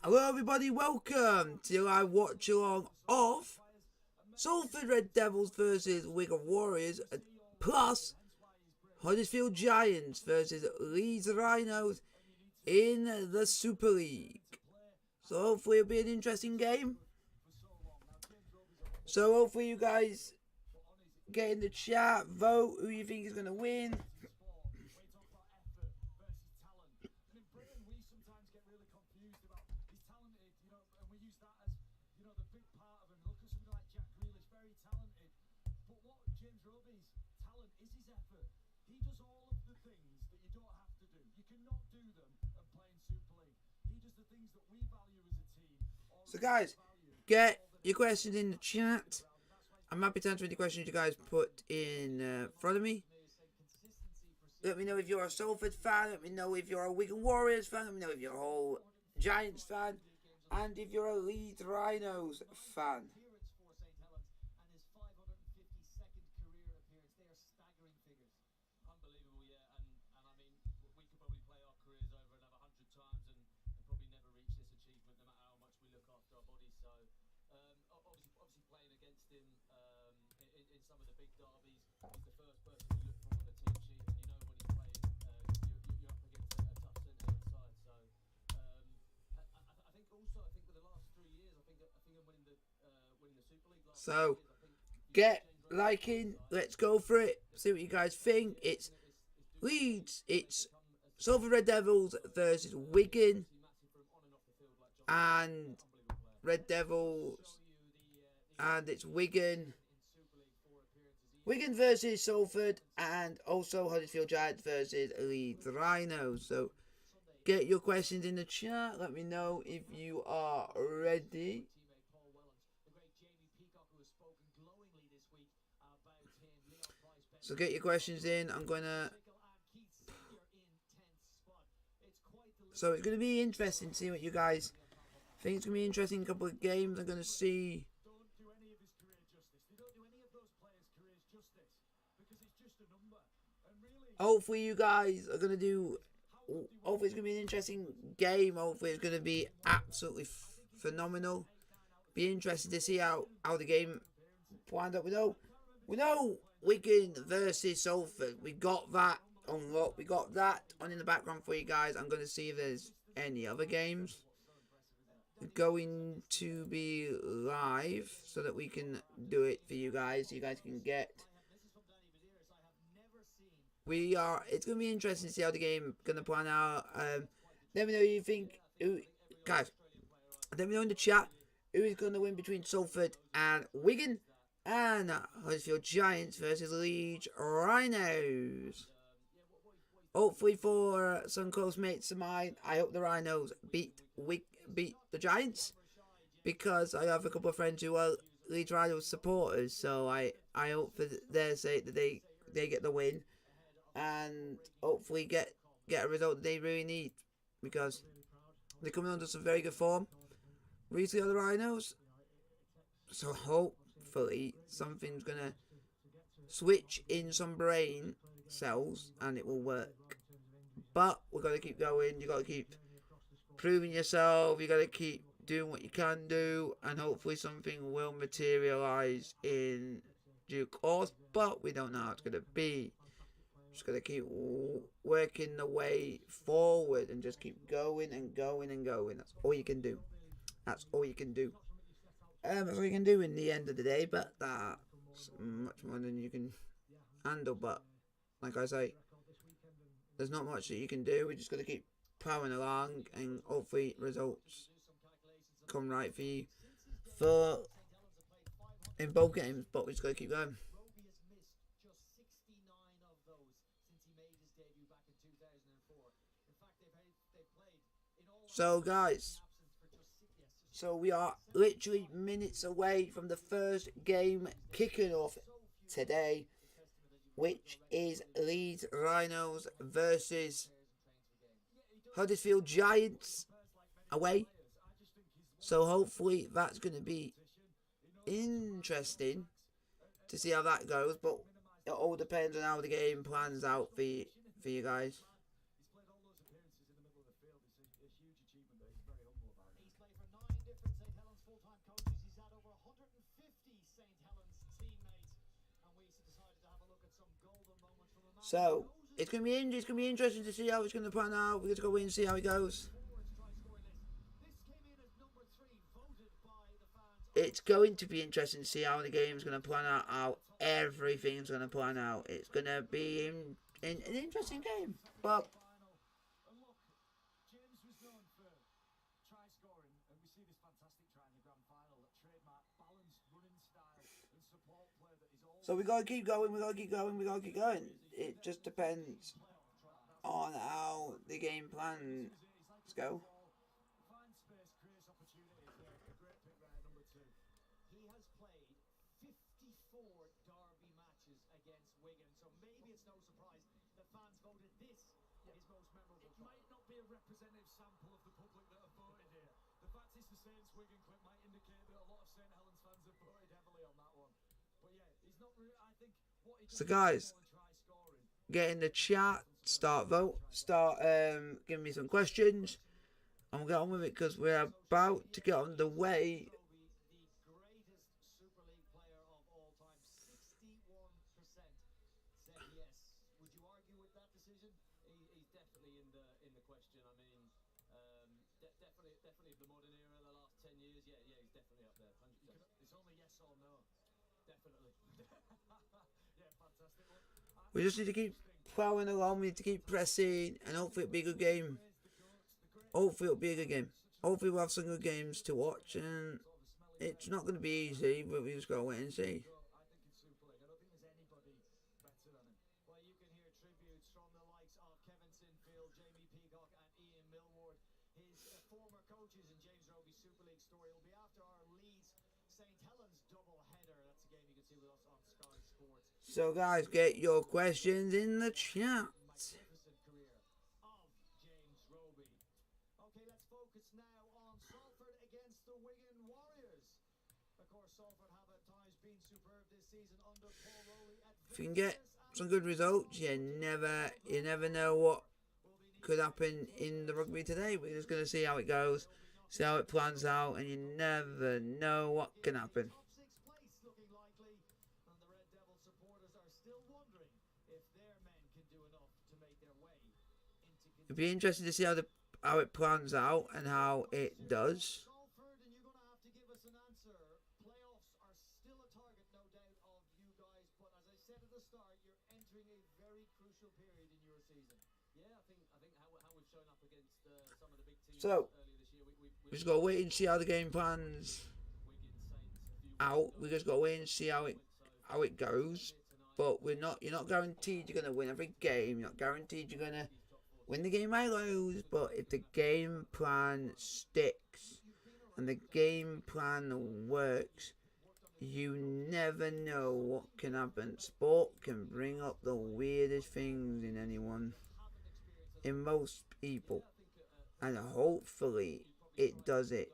Hello everybody, welcome to your live watch along of Salford Red Devils versus Wigan Warriors, plus Huddersfield Giants versus Leeds Rhinos in the Super League. So hopefully it'll be an interesting game. So hopefully you guys get in the chat, vote who you think is going to win. So guys, get your questions in the chat. I'm happy to answer any questions you guys put in front of me. Let me know if you're a Salford fan. Let me know if you're a Wigan Warriors fan. Let me know if you're a whole Giants fan. And if you're a Leeds Rhinos fan. So, get liking. Let's go for it. See what you guys think. It's Leeds. It's Salford Red Devils versus Wigan. And Red Devils. And it's Wigan. Wigan versus Salford. And also Huddersfield Giants versus Leeds Rhinos. So, get your questions in the chat. Let me know if you are ready. So get your questions in. So it's going to be interesting to see what you guys think. It's going to be interesting. A couple of games. I'm going to see. Hopefully you guys are going to do. Hopefully it's going to be an interesting game. Hopefully it's going to be absolutely phenomenal. Be interested to see how the game planned up. We know Wigan versus Salford. We got that unlocked. We got that on in the background for you guys. I'm going to see if there's any other games going to be live so that we can do it for you guys. So you guys can get. It's going to be interesting to see how the game going to plan out. Let me know who you think. Guys, let me know in the chat who is going to win between Salford and Wigan. And Huddersfield Giants versus Leeds Rhinos. Hopefully for some close mates of mine, I hope the Rhinos beat the Giants. Because I have a couple of friends who are Leeds Rhinos supporters. So I hope for their sake that they get the win. And hopefully get a result that they really need. Because they're coming under some very good form recently on the Rhinos. So hopefully something's gonna switch in some brain cells and it will work. But we've got to keep going. You got to keep proving yourself. You got to keep doing what you can do, and hopefully something will materialize in due course. But we don't know how it's gonna be. Just got to keep working the way forward and just keep going and going and going. That's all you can do. That's all you can do. That's all you can do in the end of the day, but that's much more than you can handle. But like I say, there's not much that you can do. We just got to keep plowing along, and hopefully results come right for you in both games. But we just got to keep going. So guys, so we are literally minutes away from the first game kicking off today, which is Leeds Rhinos versus Huddersfield Giants away. So hopefully that's going to be interesting to see how that goes. But it all depends on how the game plans out for you guys. So it's gonna be interesting to see how it's gonna pan out. We're gonna go in and see how it goes. It's going to be interesting to see how the game's going to plan out, how everything's going to plan out. It's going to be in an interesting game. But so we got to keep going, we got to keep going, we got to keep going. It just depends on how the game plans go. Representative sample of the public that have voted here. The fact it's the Saints Wigan clip might indicate that a lot of St Helens fans have voted heavily on that one. But yeah, he's not really, I think what he So guys, get in the chat, start vote, start giving me some questions, and we'll get on with it because we're about to get on the way. Definitely of the modern era, the last 10 years, yeah, he's definitely up there, 100%. It's only yes or no, definitely. Yeah, fantastic one. We just need to keep plowing along, we need to keep pressing, and hopefully it'll be a good game. Hopefully it'll be a good game. Hopefully we'll have some good games to watch, and it's not going to be easy, but we just got to wait and see. So guys, get your questions in the chat. Okay, let's focus now on Salford against the Wigan Warriors. Of course, Salford have at times been superb this season under Paul Rowley. If you can get some good results, you never know what could happen in the rugby today. We're just going to see how it goes, see how it plans out, and you never know what can happen. It'd be interesting to see how it plans out and how it does. So we just got to wait and see how the game plans out. We just got to wait and see how it goes. But you're not guaranteed you're gonna win every game. You're not guaranteed you're gonna win the game I lose, but if the game plan sticks and the game plan works, you never know what can happen. Sport can bring up the weirdest things in anyone, in most people, and hopefully it does it.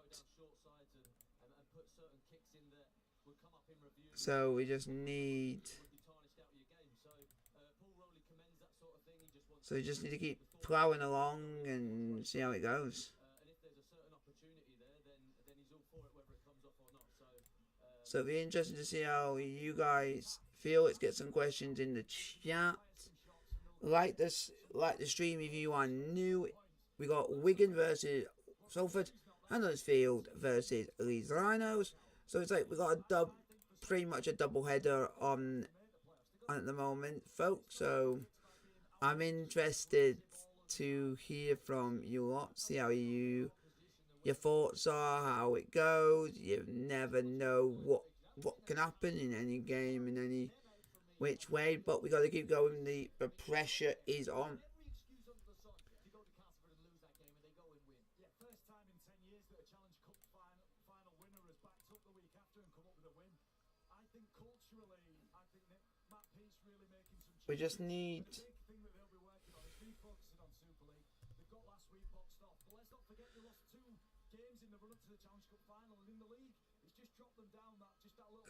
So we just need to keep plowing along and see how it goes. So it'll be interesting to see how you guys feel. Let's get some questions in the chat. Like the stream if you are new. We got Wigan versus Salford and Huddersfield versus Leeds Rhinos. So it's like we got pretty much a double header on at the moment, folks. So I'm interested to hear from you lot, see how your thoughts are, how it goes. You never know what can happen in any game, in any which way, but we got to keep going. The pressure is on. We just need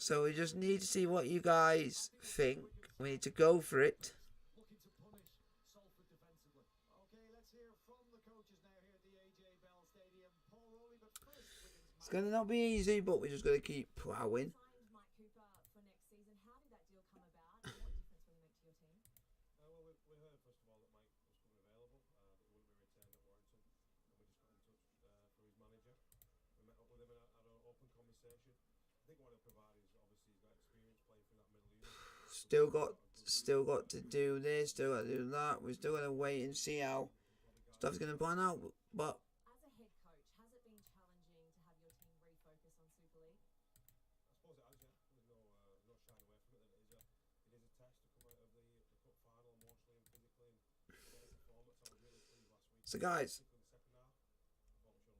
So we just need to see what you guys think. We need to go for it. It's going to not be easy, but we're just going to keep plowing. Signed Mike Cooper for next season. How did that deal come about, and what difference will he make to your team? Well, we heard first of all that Mike was coming available, that he wouldn't be returned at Warrington, and we just got in touch for his manager. We met up with him and had an open conversation. I think what he'll provide is obviously he's got experience playing through that middle unit. Still got to do this, still got to do that. We're still going to wait and see how stuff's going to pan out. But As a head coach, has it been challenging to have your team refocus on Super League? I suppose it has, yeah. There's no shying away from it. It is a test to come out of the cup final emotionally and physically and get a performance. I was really pleased last week. so, guys, In the second half,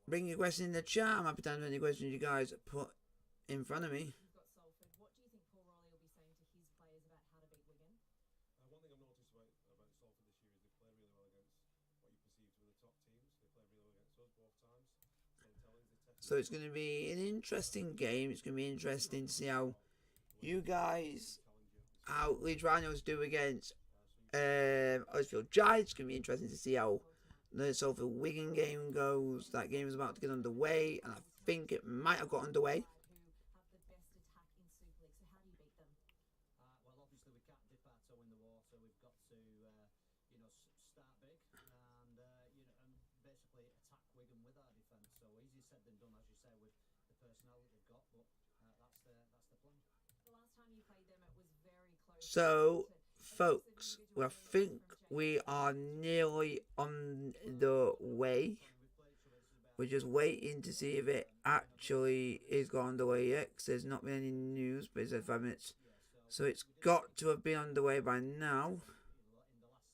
bring your questions in the chat. I'm happy to answer any questions you guys put in front of me. You've got Salford. What do you think Paul Rowley will be saying to his players about how to beat Wigan? one thing I've noticed about Salford this year is they play really well against what you perceive to be the top teams. They play really well against us both times. So it's going to be an interesting game. It's going to be interesting to see how you guys, how Leeds Rhinos do against Huddersfield Giants. It's going to be interesting to see how the Salford Wigan game goes. That game is about to get underway, and I think it might have got underway. Who have the best attack in Super League, so how do you beat them? Well, obviously we can't dip our toe in the water. We've got to, start big and and basically attack Wigan with our defence. So easier said than done, as you say, with the personnel that they've got. But that's the plan. The last time you played them, it was very close. So, folks, I think we are nearly on the way. We're just waiting to see if it actually is gone underway yet, because there's not been any news, but it said 5 minutes. So it's got to have been underway by now. In the last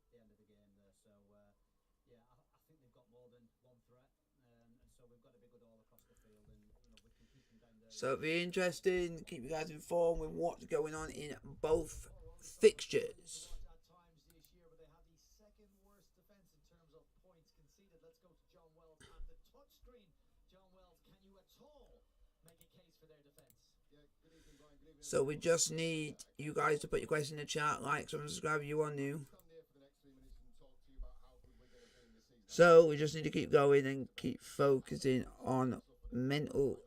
seconds of the end of the game there. So, I think they've got more than one threat. And so we've got to be good all across the field. And, we can keep them down there. So it'll be interesting. Keep you guys informed with what's going on in both fixtures. At times this year, but they have the second worst defence in terms of points conceded. Let's go to John Wells at the touch screen. John Wells, can you at all make a case for their defence? Yeah, good evening, Brian. Good evening. So we just need you guys to put your question in the chat, like, subscribe if you are new. Stand here for the next 3 minutes and talk to you about how good we're going to be this season. So we just need to keep going and keep focusing on mental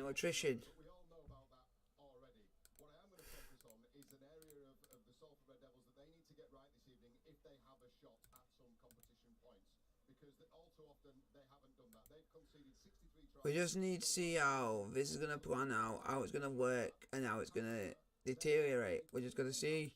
attrition. We all know about that already. What I am going to focus on is an area of the Salford Red Devils that they need to get right this evening if they have a shot at some competition points. Because all too often they haven't done that. They've conceded 63 tries. We just need to see how this is going to plan out, how it's going to work, and how it's going to deteriorate. We're just going to see.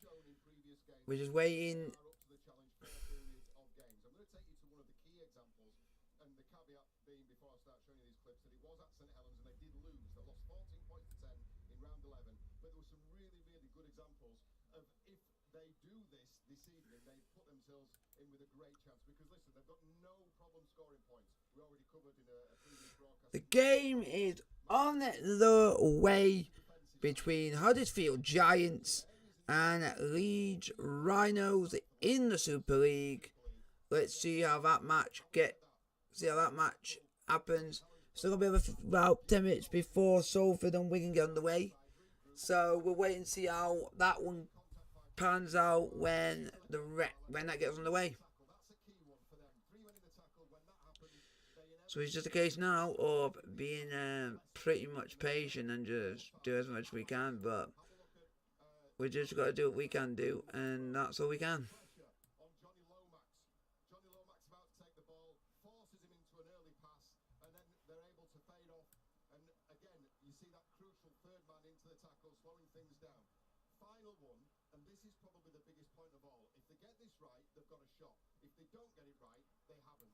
We're just waiting. Are up to the challenge for periods of games. I'm going to take you to one of the key examples, and the caveat being before I start showing you these clips that it was at St Helens and they did lose. They lost 14 points to 10 in round 11, but there were some really, really good examples of if they do this evening, they put themselves in with a great chance. Because listen, they've got no problem scoring points. We already covered in a previous broadcast. The game is on the way between Huddersfield Giants and Leeds Rhinos in the Super League. Let's see how that match happens. Still gonna be about 10 minutes before Salford and Wigan get underway. So we'll wait and see how that one pans out when that gets underway. So it's just a case now of being pretty much patient and just do as much as we can, but we just got to do what we can do, and that's all we can. On Johnny Lomax. Johnny Lomax about to take the ball, forces him into an early pass, and then they're able to fade off. And again, you see that crucial third man into the tackle, slowing things down. Final one, and this is probably the biggest point of all. If they get this right, they've got a shot. If they don't get it right, they haven't.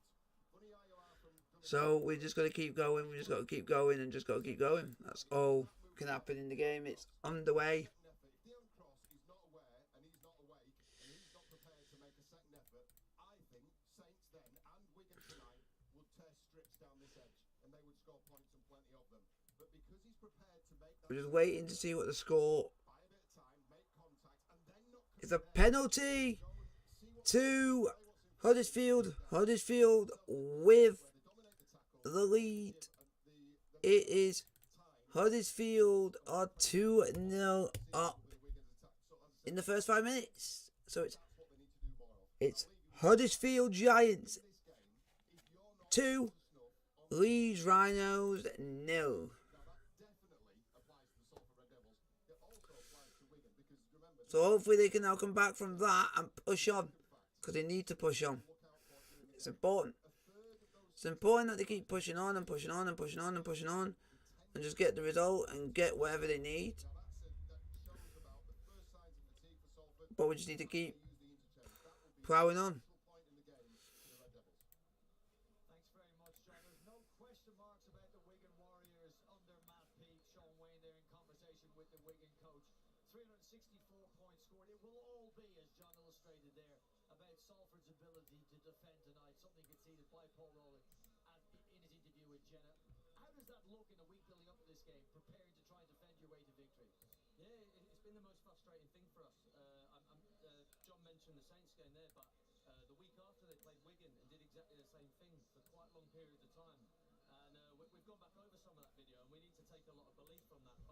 Funny how you are from So we just got to keep going. We just got to keep going and just got to keep going. That's all can happen in the game. It's underway. If Dion Cross is not aware and he's not awake and he's not prepared to make a second effort, I think Saints then and Wigan tonight would tear strips down this edge and they would score points and plenty of them. But because he's prepared to make that, We're just waiting to see what the score. buy a bit of time, make contact, and then not It's a penalty to Huddersfield. Huddersfield with the lead. It is Huddersfield are 2-0 up in the first 5 minutes. So it's Huddersfield Giants 2, Leeds Rhinos, nil. Now that definitely applies to the Salford Red Devils. It also applies to Wigan because remember, So hopefully they can now come back from that and push on. Because they need to push on. look out for during the It's important. a third of those It's important that they keep pushing on and pushing on and pushing on and pushing on. And just get the result and get whatever they need. that shows about the first signs of fatigue for Salford. But we just need to keep Use the interchange. That will be plowing on. a point in the game for the Red Devils. Thanks very much, John. There's no question marks about the Wigan Warriors under Matt Pete. Sean Wayne there in conversation with the Wigan coach. 364 points scored. It will all be, as John illustrated there, about Salford's ability to defend tonight. Something conceded by Paul Rowland in his interview with Jenna. How does that look in the week building up to this game, preparing to try and defend your way to victory? Yeah, it's been the most frustrating thing for us. John mentioned the Saints game there, but the week after they played Wigan and did exactly the same thing for quite long periods of time. And we've gone back over some of that video, and we need to take a lot of belief from that.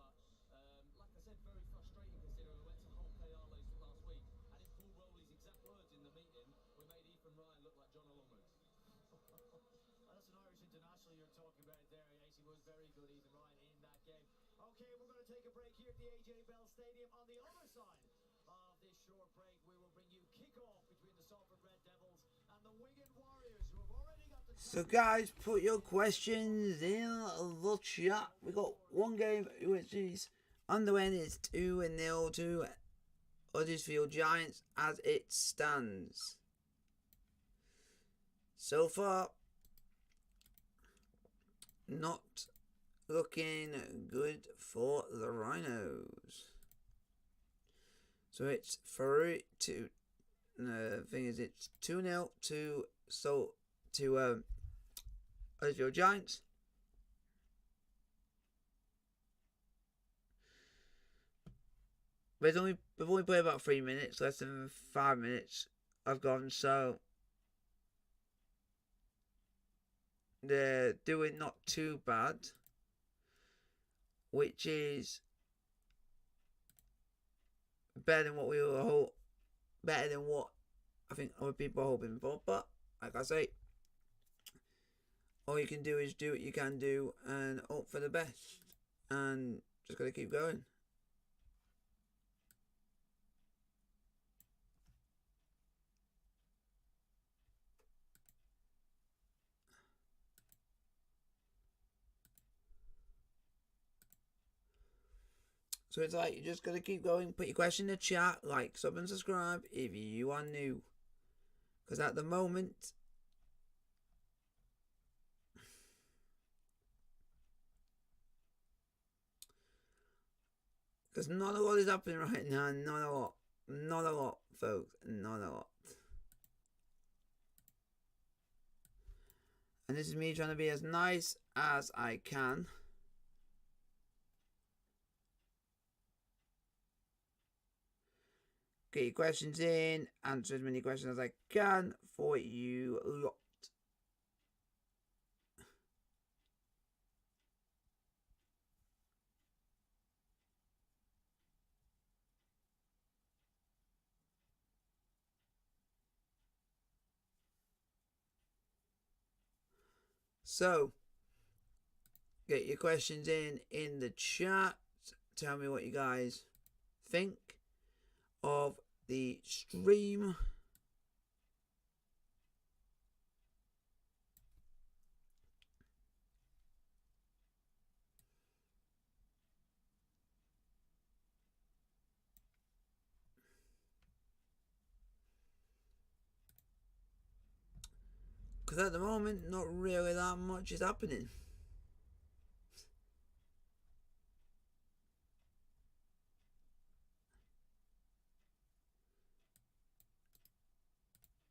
But like I said, very frustrating considering we went to Hull KR last week, and in Paul Rowley's exact words in the meeting, we made Ethan Ryan look like John Longman. Well, that's an Irish international you're talking about there. Yes, he was very good, Ethan Ryan, in that game. Okay, we're going to take a break here at the AJ Bell Stadium. On the other side of this short break, we will bring you kickoff between the Salford Red Devils and the Wigan Warriors, who have already got the... So guys, put your questions in the chat. We got one game which is on the win is 2-0 to Huddersfield Giants as it stands. So far, not looking good for the Rhinos. So it's 3-2. The thing is, it's 2-0 to Huddersfield Giants. We've only played about 3 minutes, less than 5 minutes I've gone, so they're doing not too bad, which is better than what I think other people are hoping for. But like I say, all you can do is do what you can do and hope for the best, and just gotta keep going. So it's like, you just gotta keep going. Put your question in the chat, like, sub and subscribe if you are new. Because at the moment, because not a lot is happening right now. Not a lot. Not a lot, folks. Not a lot. And this is me trying to be as nice as I can. Get your questions in, answer as many questions as I can for you lot. So, get your questions in the chat. Tell me what you guys think of the stream. Because at the moment, not really that much is happening.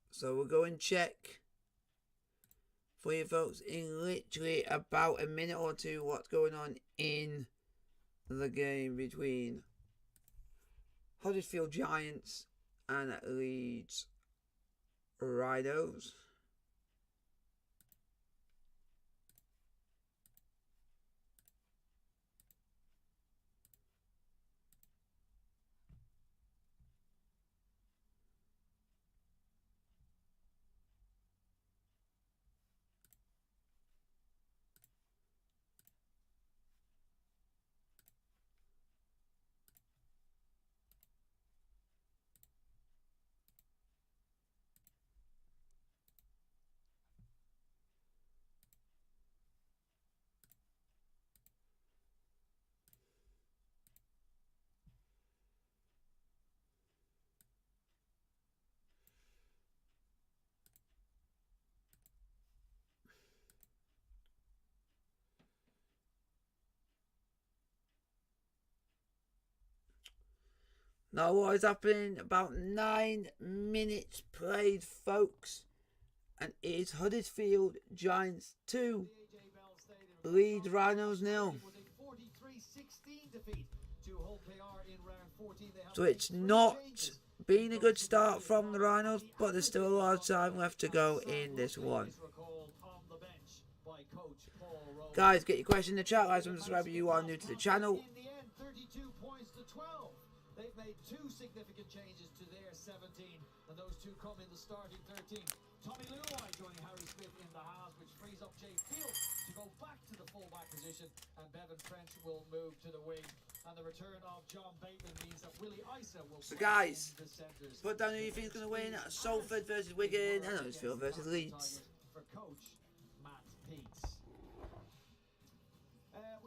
So we'll go and check for you folks in literally about a minute or two what's going on in the game between Huddersfield Giants and Leeds Rhinos. Now what is happening? About 9 minutes played, folks. And it is Huddersfield Giants 2. Leeds Rhinos 0. So it's not been a good start from the Rhinos, but there's still a lot of time left to go in this one. Guys, get your question in the chat. Like and subscribe if you are new to the channel. They've made 2 significant changes to their 17, and those 2 come in the starting 13. Tommy Luai joining Harry Smith in the halves, which frees up Jay Field to go back to the fullback position, and Bevan French will move to the wing. And the return of John Bateman means that Willie Isa will So guys, the centres. put down who you think is going to win. Salford versus Wigan and Huddersfield versus Leeds. For coach Matt Peets.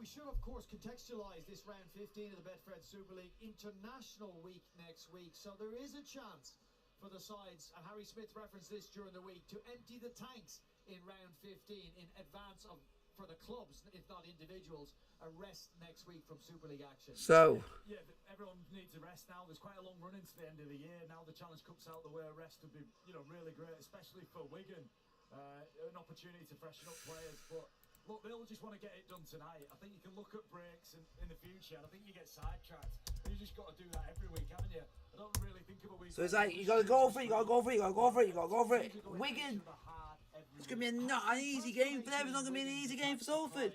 We should, of course, contextualise this round 15 of the Betfred Super League International Week next week. So there is a chance for the sides, and Harry Smith referenced this during the week, to empty the tanks in round 15 in advance of, for the clubs, if not individuals, a rest next week from Super League action. So, yeah, everyone needs a rest now. There's quite a long run into the end of the year. Now the Challenge Cup's out the way, a rest would be, really great, especially for Wigan. An opportunity to freshen up players, but look, they'll just want to get it done tonight. I think you can look at breaks in the future, and I think you get sidetracked. You just got to do that every week, haven't you? I don't really think of a week. so it's like you got to go for it, you got to go for it, you got to go for it, you got to go for it. Wigan, it's going to be not an easy game for them. It's not going to be an easy game for Salford.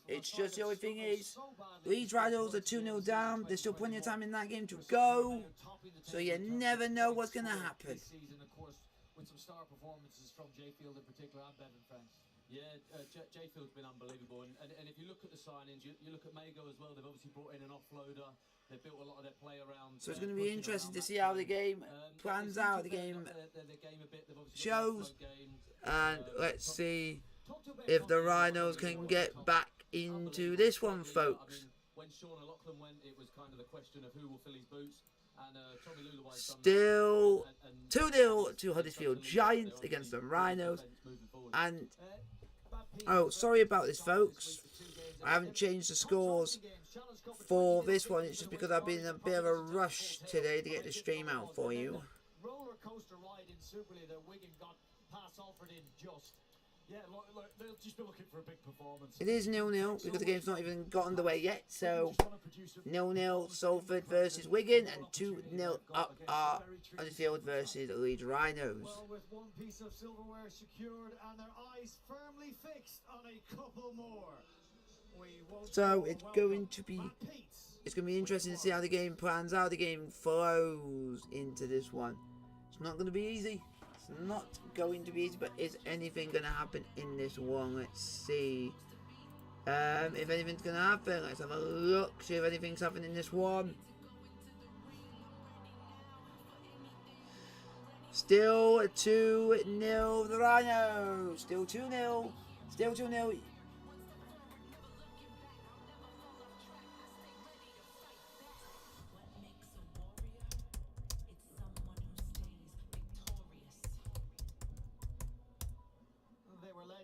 It's just the only thing is, Leeds Rhinos are 2-0 down. There's still plenty of time in that game to go. So you never know what's going to happen. With some star performances from Jay Field in particular and Bevan French. Yeah, Jay Field's been unbelievable, and if you look at the signings, you look at Mago as well. They've obviously brought in an offloader. They've built a lot of their play around. So it's going to be interesting to see how the game plans out, the game shows, and let's see if the Rhinos can get back into this one, folks. When Sean O'Loughlin went, it was kind of the question of who will fill his boots. And Tommy Luluai's still 2-0 to Huddersfield Giants against the Rhinos. And oh, sorry about this, folks. I haven't changed the scores for this one. It's just because I've been in a bit of a rush today to get the stream out for you. Roller coaster ride in Super League that Wigan got past Salford in just. Yeah, look, they'll just be looking for a big performance. It is 0-0 because the game's not even got underway yet. So 0-0 Salford versus Wigan, and 2-0 up are Huddersfield versus Leeds Rhinos. Well, with one piece of silverware secured and their eyes firmly fixed on a couple more. So it's going to be interesting to see how the game plans out, the game flows into this one. It's not going to be easy. It's not going to be easy, but is anything going to happen in this one? Let's see. If anything's going to happen, let's have a look, see if anything's happening in this one. Still 2-0 the Rhinos. Still 2-0. Still 2-0.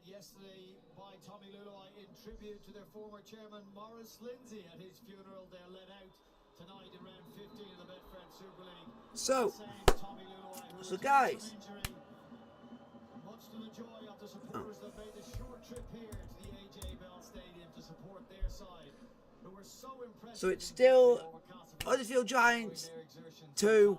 Yesterday by Tommy Luluai in tribute to their former chairman Maurice Lindsay at his funeral. They're led out tonight in round 15 of the Betfred Super League. So guys, much to the joy of the supporters that made the short trip here to the AJ Bell Stadium to support their side, who were so impressed. So it's still Huddersfield Giants 2,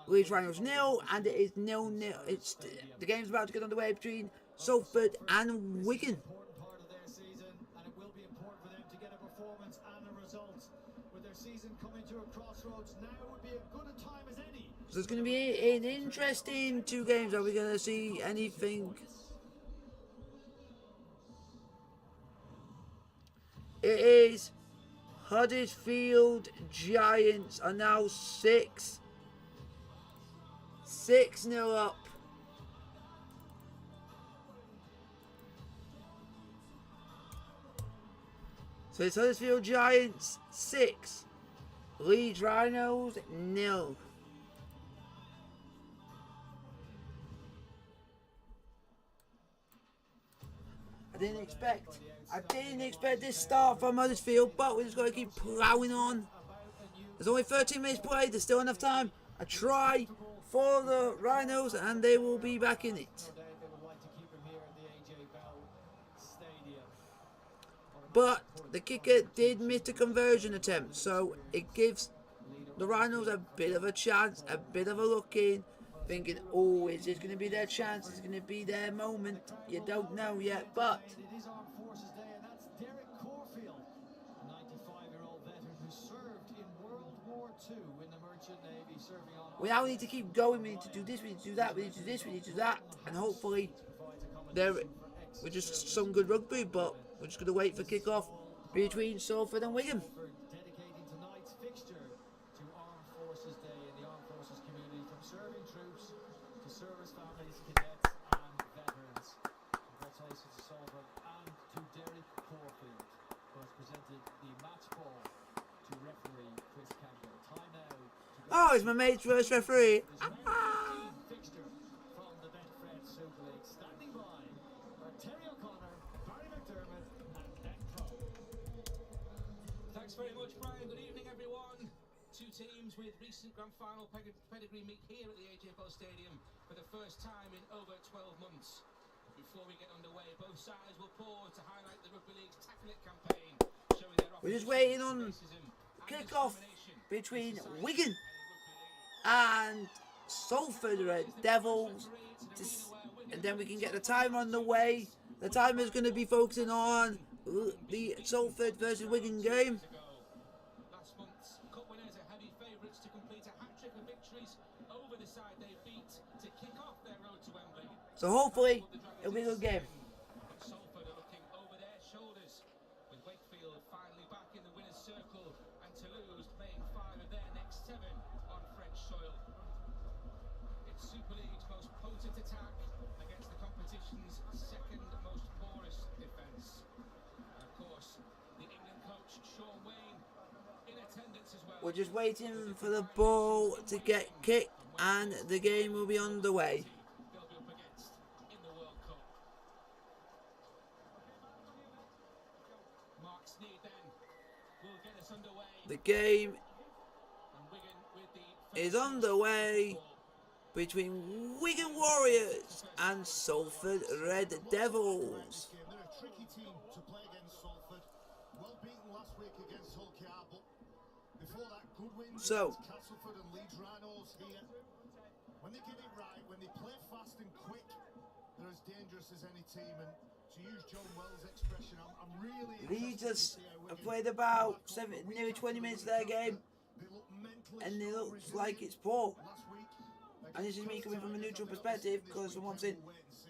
Leeds Rhinos 0, and it is 0-0. It's the game's about to get underway between Salford and Wigan. Important part of their season, and it will be important for them to get a performance and a result. With their season coming to a crossroads, now would be as good a time as any. So it's going to be an interesting 2 games. Are we going to see anything? It is Huddersfield Giants are now 6-0 up. So it's Huddersfield Giants 6, Leeds Rhinos 0. I didn't expect this start from Huddersfield, but we just got to keep ploughing on. There's only 13 minutes played. There's still enough time. A try for the Rhinos, and they will be back in it. No doubt they would like to keep him here at the AJ Bell Stadium. But the kicker did miss the conversion attempt, so it gives the Rhinos a bit of a chance, a bit of a look in, thinking, oh, is this going to be their chance? Is it going to be their moment? You don't know yet, but It is Armed Forces Day, and that's Derek Corfield, a 95-year-old veteran who served in World War II in the Merchant Navy, serving on... we now need to keep going. We need to do this, we need to do that, we need to do this, we need to do that, and hopefully we're just some good rugby, but we're just going to wait for kick-off between Salford and Wigan. dedicating tonight's fixture to Armed Forces Day in the Armed Forces community, from serving troops to service families, cadets and veterans. Congratulations to Salford and to Derek Corfield, who has presented the match ball to referee Chris Campbell. Time now to go Oh, it's my mate's first referee. fixture from the Betfred Super League. Standing by are Terry O'Connor, Barry McDermott and Ben Crowe. Thanks very much, Brian. Good evening, everyone. Two teams with recent grand final pedigree meet here at the AJ Bell Stadium for the first time in over 12 months. Before we get underway, both sides will pause to highlight the Rugby League's Tackle It campaign, showing their We're just opposition waiting on racism and kick-off discrimination. between This is Wigan Rugby League. and Salford Red Devils, and then we can get the timer on the way. The timer is going to be focusing on the Salford versus Wigan game. Last month's cup winners are heavy favourites to complete a hat-trick of victories over the side they beat to kick off their road to Wembley. So hopefully it'll be a good game. But Salford are looking over their shoulders, with Wakefield finally back in the winner's circle and Toulouse playing 5 of their next 7 on French soil. It's Super League's most potent attack against the competition's second most porous defence. And of course, the England coach Sean Wayne in attendance as well. We're just waiting for the ball to get kicked and the game will be on the way. They'll be up against in the World Cup. Mark Sneed then will get us underway. The game And Wigan with the is on the way between Wigan Warriors and Salford Red Devils. They're a tricky team to play against Salford. Well beaten last week against Hull KR, but before that, good wins So- against Castleford and Leeds Rhinos here. When they get it right, when they play fast and quick, they're as dangerous as any team. And to use John Wells' expression, I'm really Leeds interested to has see how Wigan played come about back up. nearly 20 minutes of their game, They look mentally and it strong, looks like resilient. it's poor. Last week, And this is me coming from a neutral perspective, because from what I'm saying,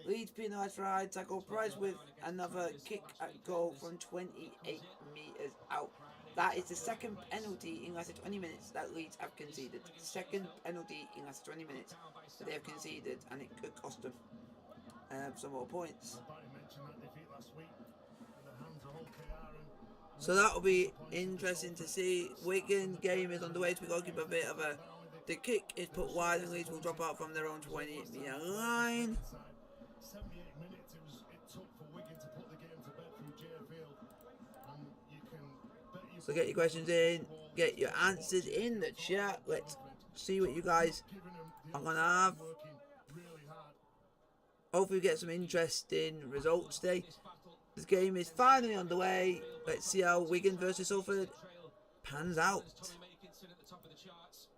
Leeds penalised for a high tackle, Price with another kick at goal from 28 metres out. That is the second penalty in less than 20 minutes that Leeds have conceded. Second penalty in less than 20 minutes that they have conceded, and it could cost them some more points. Barry mentioned that defeat last week in the hands of Hull KR, and So that will be interesting to see. Wigan game is on the way to be goalkeeper, a bit of a... The kick is put wide and Leeds will drop out from their own 28-metre line. 78 minutes it took for Wigan to put the game to bed through Jamfield, and you can bet you So get your questions in, get your answers in the chat. Let's see what you guys giving them are going to have. working really hard. Hopefully we get some interesting results today. This game is finally on the way. Let's see how Wigan versus Salford pans out. Tommy Makinson at the top of the charts.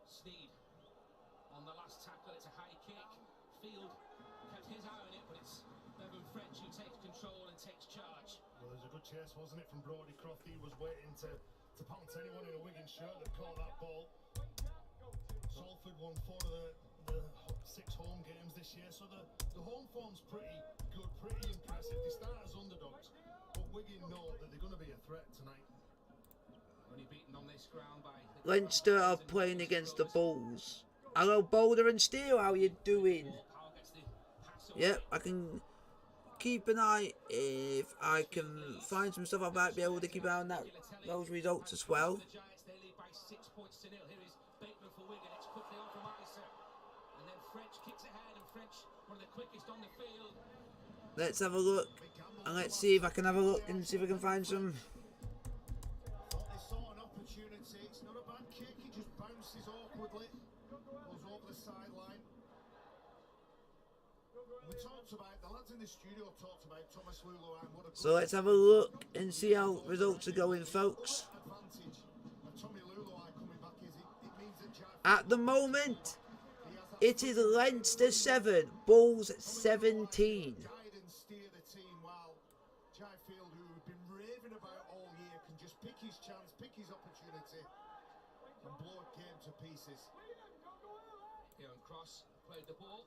Sneed on the last tackle. It's a high kick. Field kept his eye on it, but it's Bevan French who takes control and takes charge. Well, there's a good chase, wasn't it, from Brodie Croft? He was waiting to pounce anyone in a Wigan shirt that caught that ball. Salford won 4 of the 6 home games this year, so the home form's pretty good, pretty impressive. They start as underdogs, but Wigan know that they're going to be a threat tonight. Only beaten on this ground by Leinster are playing against the Bulls. Hello Boulder and Steel, how you doing? Powell gets the pass away. Yep, I can keep an eye. If I can find some stuff, I might be able to keep an eye on those results as well. The Giants, they lead by 6 points to 0. Here is Bateman for Wigan. It's quickly on from Isa. And then French kicks ahead, and French, one of the quickest on the field. Let's have a look, and let's see if I can have a look and see if I can find some. Thought they saw an opportunity. So let's have a look and see how results are going, folks. At the moment, it is Leinster 7, Bulls 17. Here on cross, played the ball.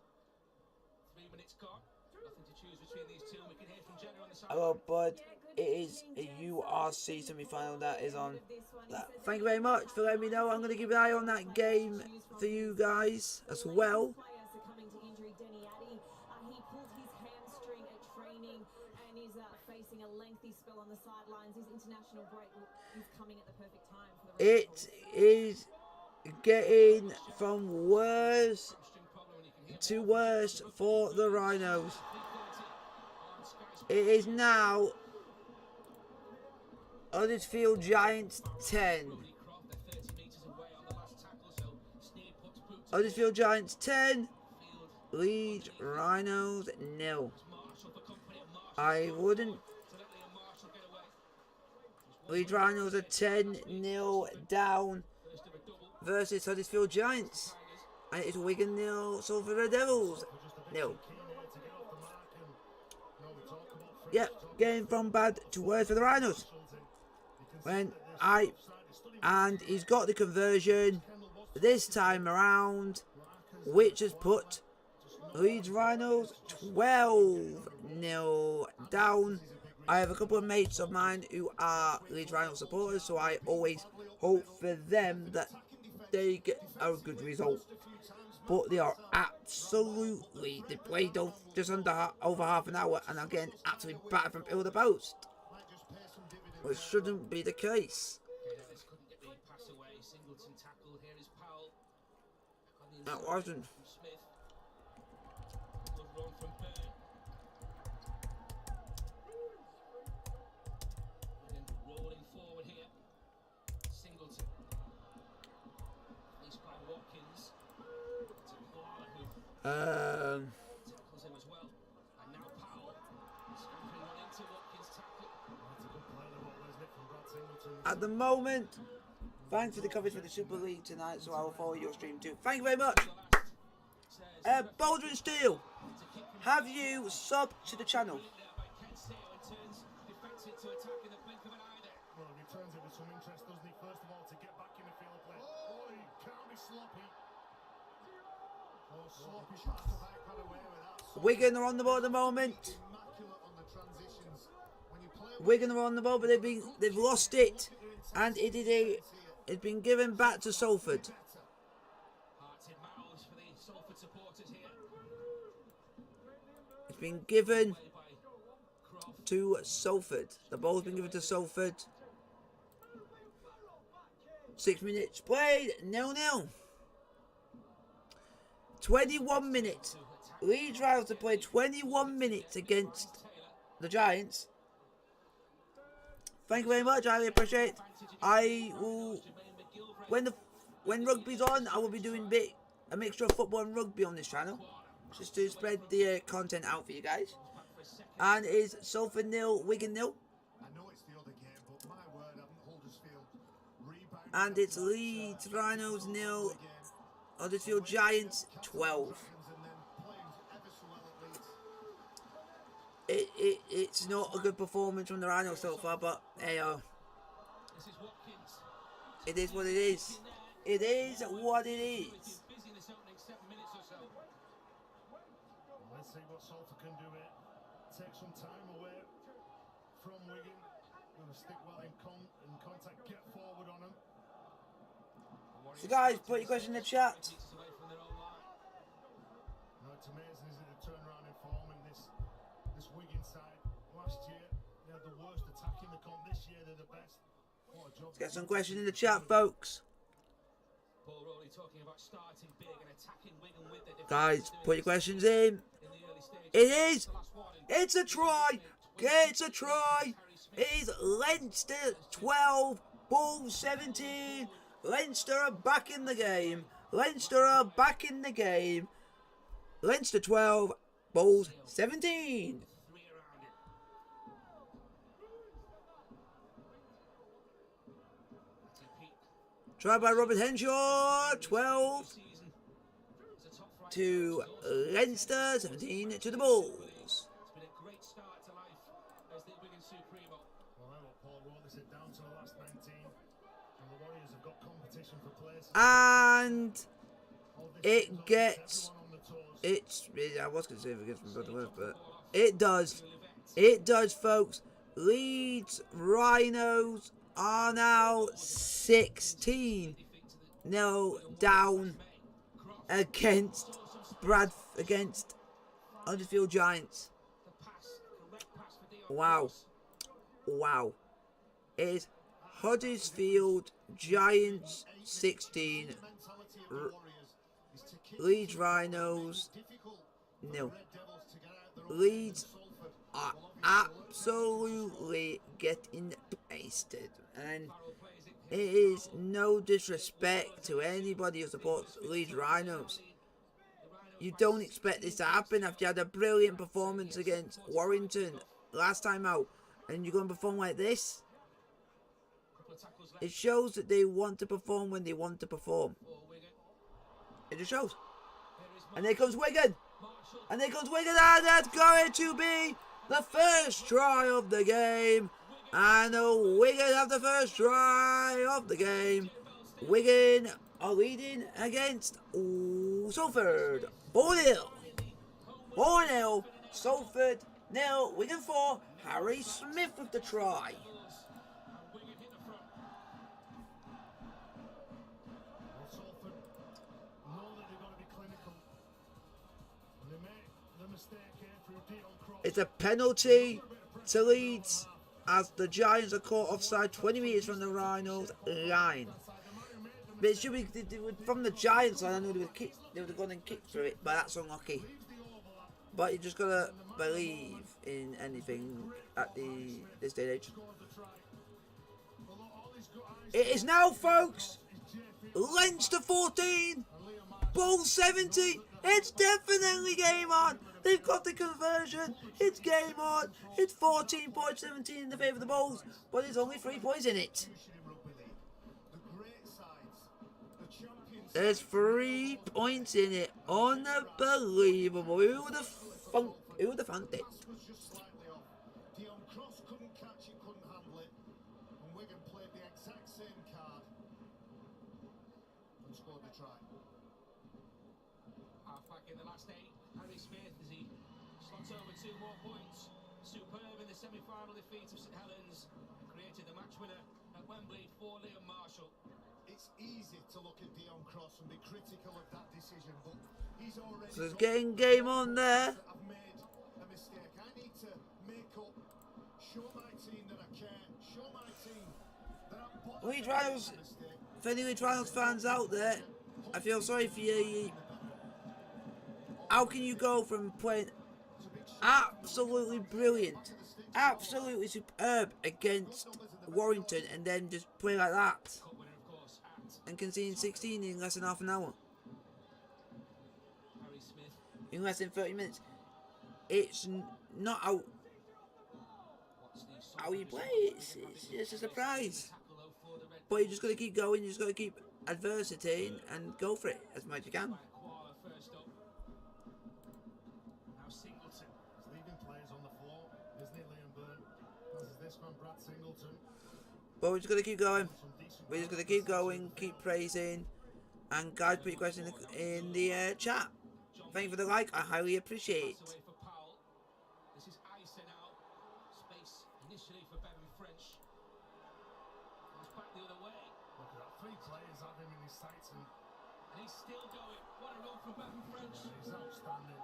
3 minutes gone. Nothing to choose between these two. We can hear from Jenna on the side. Hello, bud. It is a URC semi-final that is on. Thank you very much for letting me know. I'm going to keep an eye on that game for you guys as well. Succumbing to injury, Denny Addy. He pulled his hamstring at training and is facing a lengthy spell on the sidelines. His international break is coming at the perfect time for the It is getting from worse to worse for the Rhinos. It is now Huddersfield Giants 10. Huddersfield Giants 10. Leeds Rhinos 0. I wouldn't. Leeds Rhinos are 10-0 down versus Huddersfield Giants. And it's Wigan 0, Salford Red Devils 0. Yep, getting from bad to worse for the Rhinos. And he's got the conversion this time around, which has put Leeds Rhinos 12-0 down. I have a couple of mates of mine who are Leeds Rhinos supporters, so I always hope for them that they get a good result. But they are absolutely, they played just over half an hour and are getting absolutely battered from pillar to post. Which shouldn't be the case. That wasn't. At the moment, thanks for the coverage for the Super League tonight, so I will follow your stream too. Thank you very much. Boulder and Steel, have you subbed to the channel? Well, he turns it with some interest, doesn't he? First of all, to get back in the field of play. Oh, he can't be sloppy. Oh, sloppy pass the back, got away with that. Wigan are on the ball at the moment. Immaculate on the transitions. When you play Wigan are on the ball, but they've lost it, and it's been given back to Salford. It's been given to Salford. The ball's been given to Salford. 6 minutes played, 0-0. 21 minutes. Leeds Rhinos to play 21 minutes against the Giants. Thank you very much. I really appreciate it. I will, when rugby's on, I will be doing a mixture of football and rugby on this channel, just to spread the content out for you guys. And it's Salford 0, Wigan 0. And it's Leeds Rhinos 0, Huddersfield Giants 12. It's not a good performance from the Rhinos so far, but hey, it is what it is. It is what it is. Let's see what Salford can do here. Take some time away from Wigan. Going to stick well in contact, get forward on them. So guys, put your question in the chat. No, it's amazing, isn't it, the turnaround in form in this Wigan side. Last year, they had the worst attack in the comp. This year, they're the best. What a job. Let's get some questions in the chat, folks. Guys, put your questions in. It is. It's a try. It's a try. It is Leinster 12, Bulls 17. Leinster are back in the game. Leinster are back in the game. Leinster 12, Bulls 17. Three around it. That's a peak. Try by Robert Henshaw, 12 Season. It's a top flight to goal. Leinster, 17 to the Bulls. It's been a great start to life as the Wigan Supremo. Well, I what Paul wrote, they said down to the last 19, and the Warriors have got competition for places. And All this it season's gets, everyone on the toes. I was going to say if it gets from Brother West, but it does. It does, folks. Leeds Rhinos are now 16-0 down against against Huddersfield Giants. The pass, correct pass for Dion. Wow. Wow. It is Huddersfield Giants 16, mentality of the Warriors is to keep Leeds Rhinos difficult nil. Red Devils to get out their own Leeds Salford. are absolutely getting pasted, and it is no disrespect to anybody who supports Leeds Rhinos. You don't expect this to happen after you had a brilliant performance against Warrington last time out, and you're going to perform like this. It shows that they want to perform when they want to perform. It just shows. And there comes Wigan. And there comes Wigan, and that's going to be the first try of the game. And the Wigan have the first try of the game. Wigan are leading against Salford. 4-0. 4-0. Salford 0. Wigan 4. Harry Smith with the try. Well, Salford know that they've got to be clinical. And they make the mistake here through Dion Cross. It's a penalty to Leeds as the Giants are caught offside 20 metres from the Rhinos line. But it should be from the Giants line. I know they would have gone and kicked through it, but that's unlucky. But you just gotta believe in anything at this day and age. It is now, folks. Leinster 14, Bulls 70. It's definitely game on. They've got the conversion. It's game on. It's 14 points, 17 in the favour of the Bulls, but there's only 3 points in it. There's 3 points in it. Unbelievable. Who would have funked it? Was just slightly off. Dion Cross couldn't catch it, couldn't handle it. And Wigan played the exact same card and scored the try. Half back in the last 8. Harry Smith as he slots over 2 more points. Superb in the semi-final defeat of St Helens and created the match winner at Wembley for Liam Marshall. It's easy to look at Dion Cross and be critical of that decision, but he's already... So it's getting game on there. I've made a mistake. I need to make up, show my team that I care, show my team that I'm bothered Leeds about Rhinos, that mistake. if any Leeds Rhinos fans out there, I feel sorry for you. How can you go from playing absolutely brilliant, absolutely superb against Warrington and then just play like that Cup winner, of course, at and conceding 16 in less than half an hour, Harry Smith. in less than 30 minutes? It's not how you play. It's just a surprise. But you just got to keep going. You just got to keep adversity and go for it as much as you can. Koala first up. Now Singleton. He's leaving players on the floor, isn't he, Liam Byrne? As is this man, Brad Singleton. But we're just going to keep going. Some decent We're just going to keep going, keep praising. And guys, put your questions in the chat. Thank you for the like. I highly appreciate Pass it. away for Powell. This is Isa now. Space initially for Bevan French. Goes back the other way. Look at that. 3 players have him in his sights, and And he's still going. What a run from Bevan French. he's outstanding.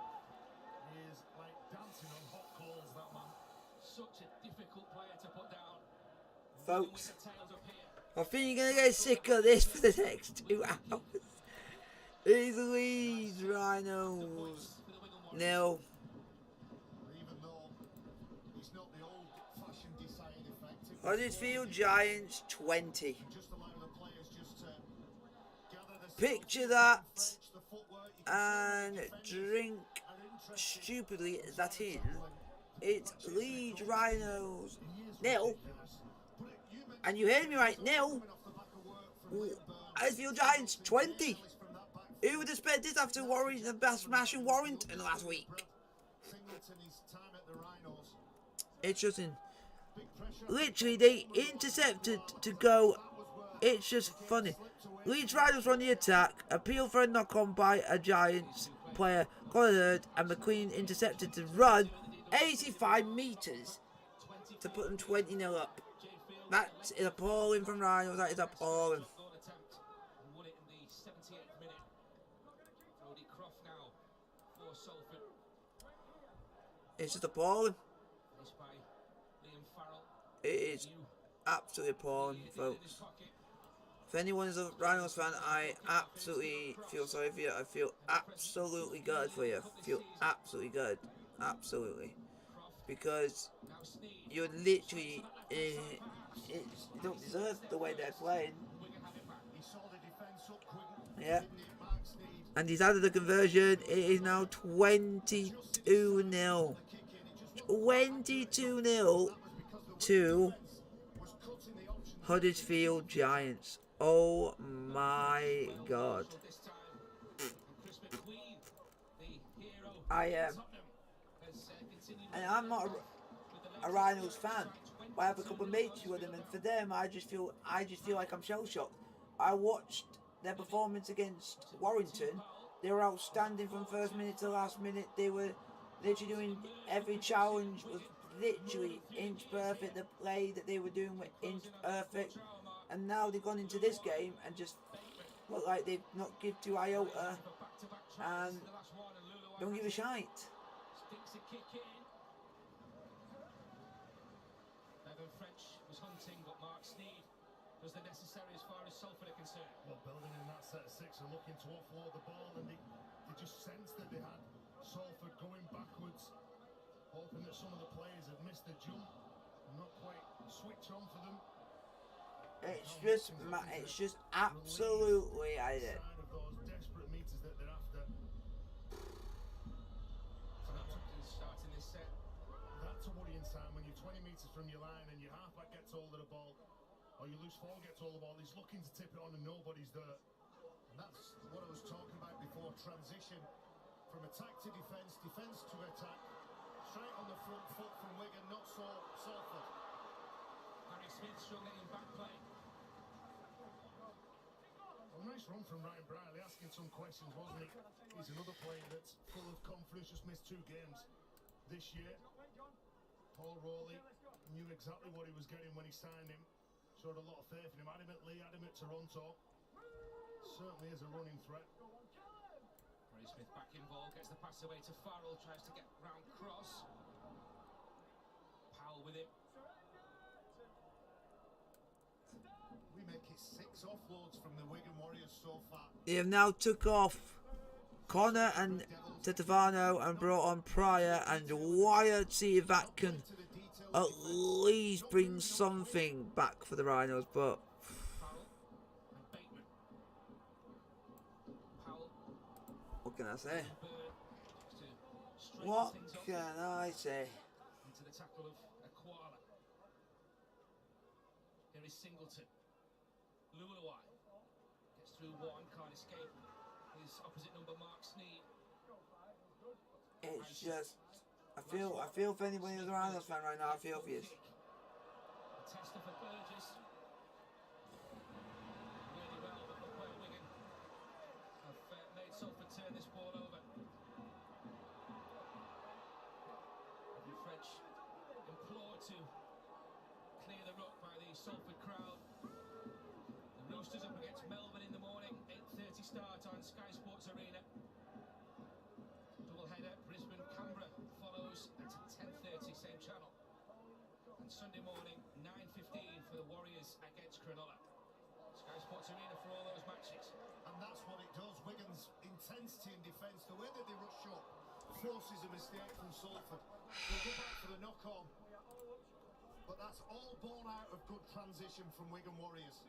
He is like dancing on hot coals, that man. Such a difficult player to put down. Folks, With the tails up here. I think you're going to get sick of this for the next 2 hours. These Leeds Rhinos For the Wigan Warriors. nil. Even though it's not the old-fashioned deciding effect, it was Huddersfield Giants 20. just allowing the players just to gather the Picture that the footwork. You can and drink stupidly as that is, it's Leeds Rhinos 0. And you heard me right, 0. Huddersfield Giants 20. Who would have expected this after Warrington smashing Warrington last week? It's just literally they intercepted to go. It's just funny. Leeds Rhinos were on the attack. Appeal for a knock on by a Giants player got hurt, and McQueen intercepted to run 85 metres to put them 20-0 up. That's appalling from Rhinos. That is appalling. It's just appalling. It is absolutely appalling, folks. If anyone is a Rhinos fan, I absolutely feel sorry for you. I feel absolutely good for you. I feel absolutely good. Absolutely. Because you're literally... you don't deserve the way they're playing. Yeah. And he's added the conversion. It is now 22-0. 22-0 to Huddersfield Giants. Oh my God. I am. And I'm not a Rhinos fan. But I have a couple of mates with them, and for them, I just feel like I'm shell shocked. I watched their performance against Warrington. They were outstanding from first minute to last minute. They were literally doing every challenge was literally inch perfect. The play that they were doing were inch perfect. And now they've gone into this game and just look like they've not give to iota and don't give a shite. Was the necessary as far as Salford are concerned. Well, building in that set of six and looking to offload the ball, and they just sensed that they had Salford going backwards, hoping that some of the players had missed the jump and not quite switch on for them. It's just absolutely I did. Of those desperate meters that they're after. Starting this set. That's a worrying sign when you're 20 meters from your line and your halfback gets hold of the ball. Or your loose ball gets all the ball, he's looking to tip it on and nobody's there. And that's what I was talking about before, transition from attack to defence, defence to attack. Straight on the front foot from Wigan, not so Salford. Harry Smith struggling in back play. A nice run from Ryan Briley, asking some questions, wasn't he? He's another player that's full of confidence, just missed 2 games this year. Paul Rowley knew exactly what he was getting when he signed him. Showed a lot of faith in him. Had him at Lee, had him at Toronto. Certainly is a running threat. Harry Smith back involved, gets the pass away to Farrell, tries to get round cross. Powell with him. We make it 6 offloads from the Wigan Warriors so far. They have now took off Connor and Tetevano and brought on Pryor and Wyatt. See if that can at least bring something back for the Rhinos, but what can I say? What can I say? Into the tackle of Aquala. Here is Singleton. Luluai gets through one, can't escape. His opposite number, Mark Sneed. It's just I feel for anybody who's a Rhinos fan right now. I feel for you. A tester for Burgess. Really well, but look where Wigan have made Salford turn this ball over. The French implored to clear the ruck by the Salford crowd. The Roosters up against Melbourne in the morning. 8:30 start on Sky Sports Arena. Double header, Brisbane-Canberra follows at 10:30, same channel. And Sunday morning, 9:15 for the Warriors against Cronulla. Sky Sports Arena for all those matches. And that's what it does. Wigan's intensity in defence, the way that they rush up, forces a mistake from Salford. They'll go back for the knock-on. But that's all born out of good transition from Wigan Warriors.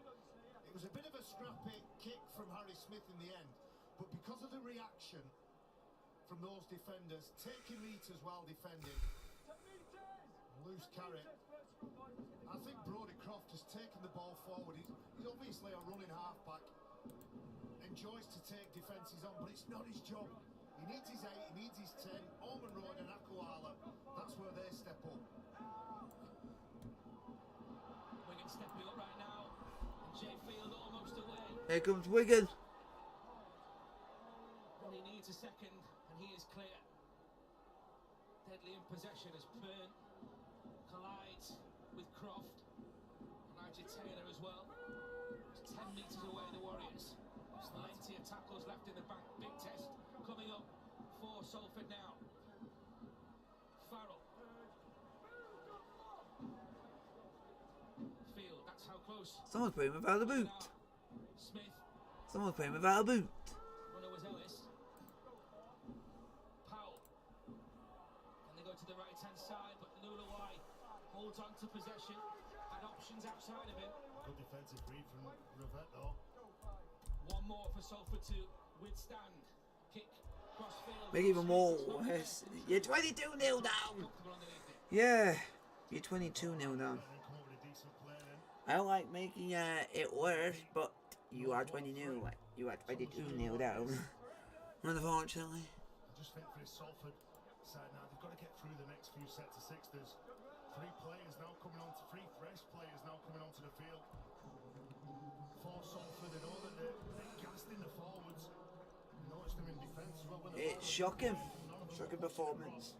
It was a bit of a scrappy kick from Harry Smith in the end, but because of the reaction from those defenders, taking meters while defending. Loose carry. I think Brodie Croft has taken the ball forward. He's obviously a running halfback. Enjoys to take defences on, but it's not his job. He needs his 8, he needs his 10. Orman Royd and Akuala, that's where they step up. Wigan stepping up right now. Jamwinga almost away. Here comes Wigan. And he needs a second, and he is clear. Deadly in possession as Byrne collides with Croft. Elijah Taylor as well. 10 metres away, the Warriors. Plenty of tackles left in the back. Big test coming up for Salford now. Farrell. Field, that's how close. Someone's playing without a boot. Smith. Someone's playing without a boot. Runner was Ellis. Powell. And they go to the right-hand side, but Luluwai holds on to possession. Had options outside of him. Good defensive read from Rivette though. One more for Salford to withstand. Kick, crossfield. Make even more. Yes. You're 22-0 down. Yeah. You're 22-0 down. I don't like making it worse, but you are 22. You are 22-0 down. Unfortunately. I just think for his Salford side now, they've got to get through the next few sets of 6. There's 3 players now coming on to 3 fresh players now coming onto the field. For Salford, they know that they're gassed in the forwards. You notice them in defence as well. It's shocking. Shocking performance.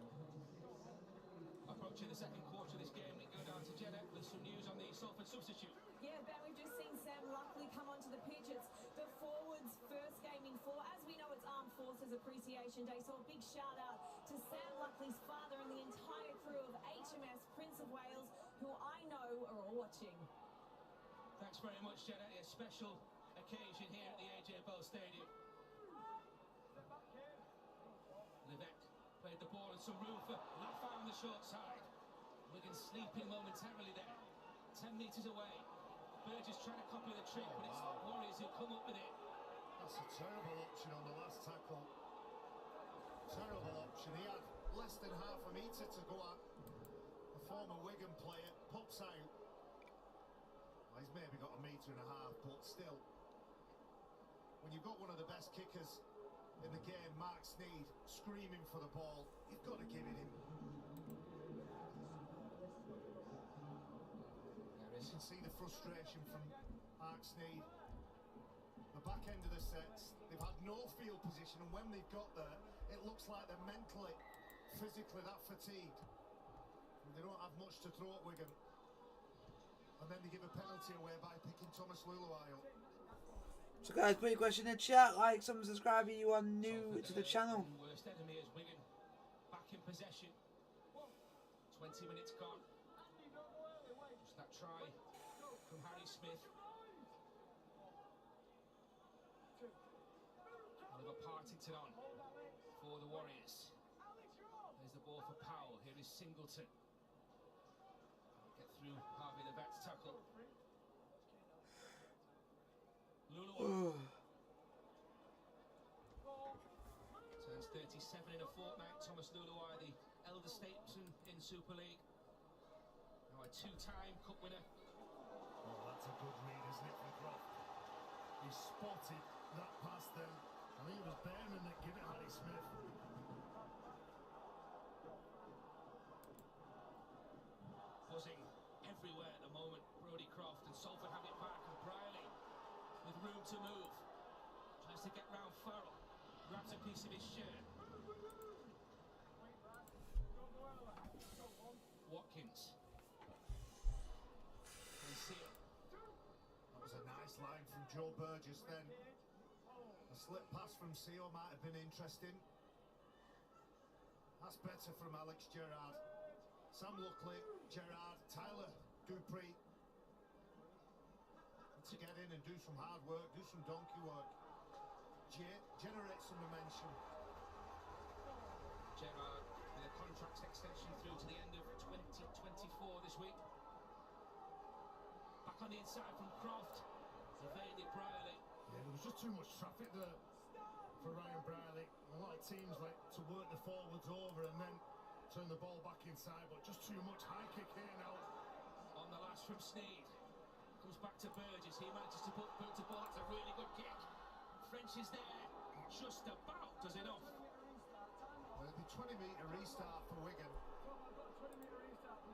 Approaching the second quarter of this game, we go down to Jeddah with some news on the Salford substitute. Yeah, Ben, we've just seen Sam Luckley come onto the pitch. It's the forwards' first game in 4. As we know, it's Armed Forces Appreciation Day, so a big shout out to Sam Luckley's father and the entire crew of HMS Prince of Wales, who I know are all watching. Thanks very much, Jeddah. A special occasion here at the AJ Bell Stadium. Levesque played the ball and some room for Laffa on the short side. Wigan sleeping momentarily there. 10 metres away. Burgess trying to copy the trick, but it's Warriors who come up with it. That's a terrible option on the last tackle. Terrible option. He had less than half a metre to go at. A former Wigan player pops out. Well, he's maybe got a metre and a half, but still. When you've got one of the best kickers in the game, Mark Sneed, screaming for the ball, you've got to give it him. You can see the frustration from Mark Sneed. The back end of the sets, they've had no field position, and when they've got there, it looks like they're mentally, physically that fatigued. And they don't have much to throw at Wigan. And then they give a penalty away by picking Thomas Luluwai up. So guys, put your question in the chat, like, subscribe if you are new to the channel. Worst enemy is Wigan. Back in possession. 20 minutes gone. Just that try from Harry Smith. Oliver Partington on for the Warriors. There's the ball for Powell. Here is Singleton. Get through Harvey Levesque's tackle. Luluwai. Turns 37 in a fortnight. Thomas Luluwai, the elder statesman in Super League. Now a 2-time cup winner. Oh, that's a good read, isn't it, from Croft? He spotted that pass then. I think it was Behrman that gave it Harry Smith. Buzzing everywhere at the moment. Brodie Croft and Salford have it back, and Briley with room to move. Tries to get round Farrell. Grabs a piece of his shirt. Watkins. And Seal. That was a nice line from Joe Burgess then. A slip pass from Seal might have been interesting. That's better from Alex Gerrard. Sam Luckley, Gerrard, Tyler Dupree. To get in and do some hard work, do some donkey work. Generate some momentum. Gerrard with a contract extension through to the end of 2024 this week. Back on the inside from Croft. Evaded Briley. Yeah, there was just too much traffic there for Ryan Briley. A lot of teams like to work the forwards over and then turn the ball back inside, but just too much high kick here now. On the last from Sneed. Comes back to Burgess. He manages to put the ball. It's a really good kick. French is there. Just about does enough. Well, the 20-metre restart for Wigan.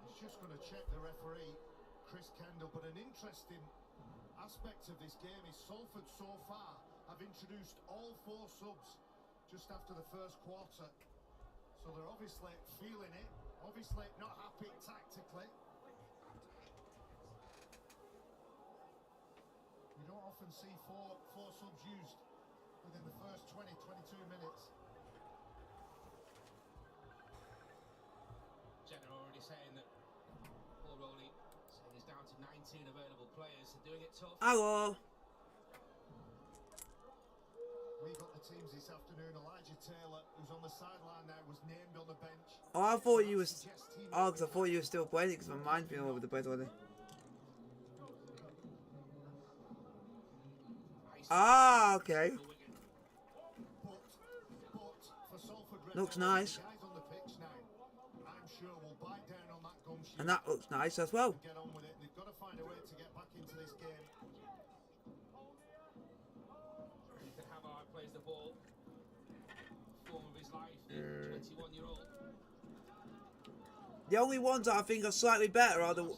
He's just going to check the referee, Chris Kendall. But an interesting aspect of this game is Salford so far have introduced all 4 subs just after the first quarter. So they're obviously feeling it, obviously not happy tactically. You don't often see four subs used within the first 22 minutes. Jenna already saying that Paul Rowley saying he's down to 19 available players, so doing it tough. Hello. We got the teams this afternoon. Elijah Taylor, who's on the sideline now, was named on the bench. Oh, I thought you was. Oh, because I thought you were still playing it because my mind's been all over the place already. Ah, okay. But for Salford Red Looks Devils, nice. the guys on the pitch now, I'm sure will bite down on that gum shield And that looks nice as well. and get on with it. They've got to find a way to get back into this game. Ethan Havard plays the ball. Form of his life, the 21-year-old. The only ones that I think are slightly better are the. 13,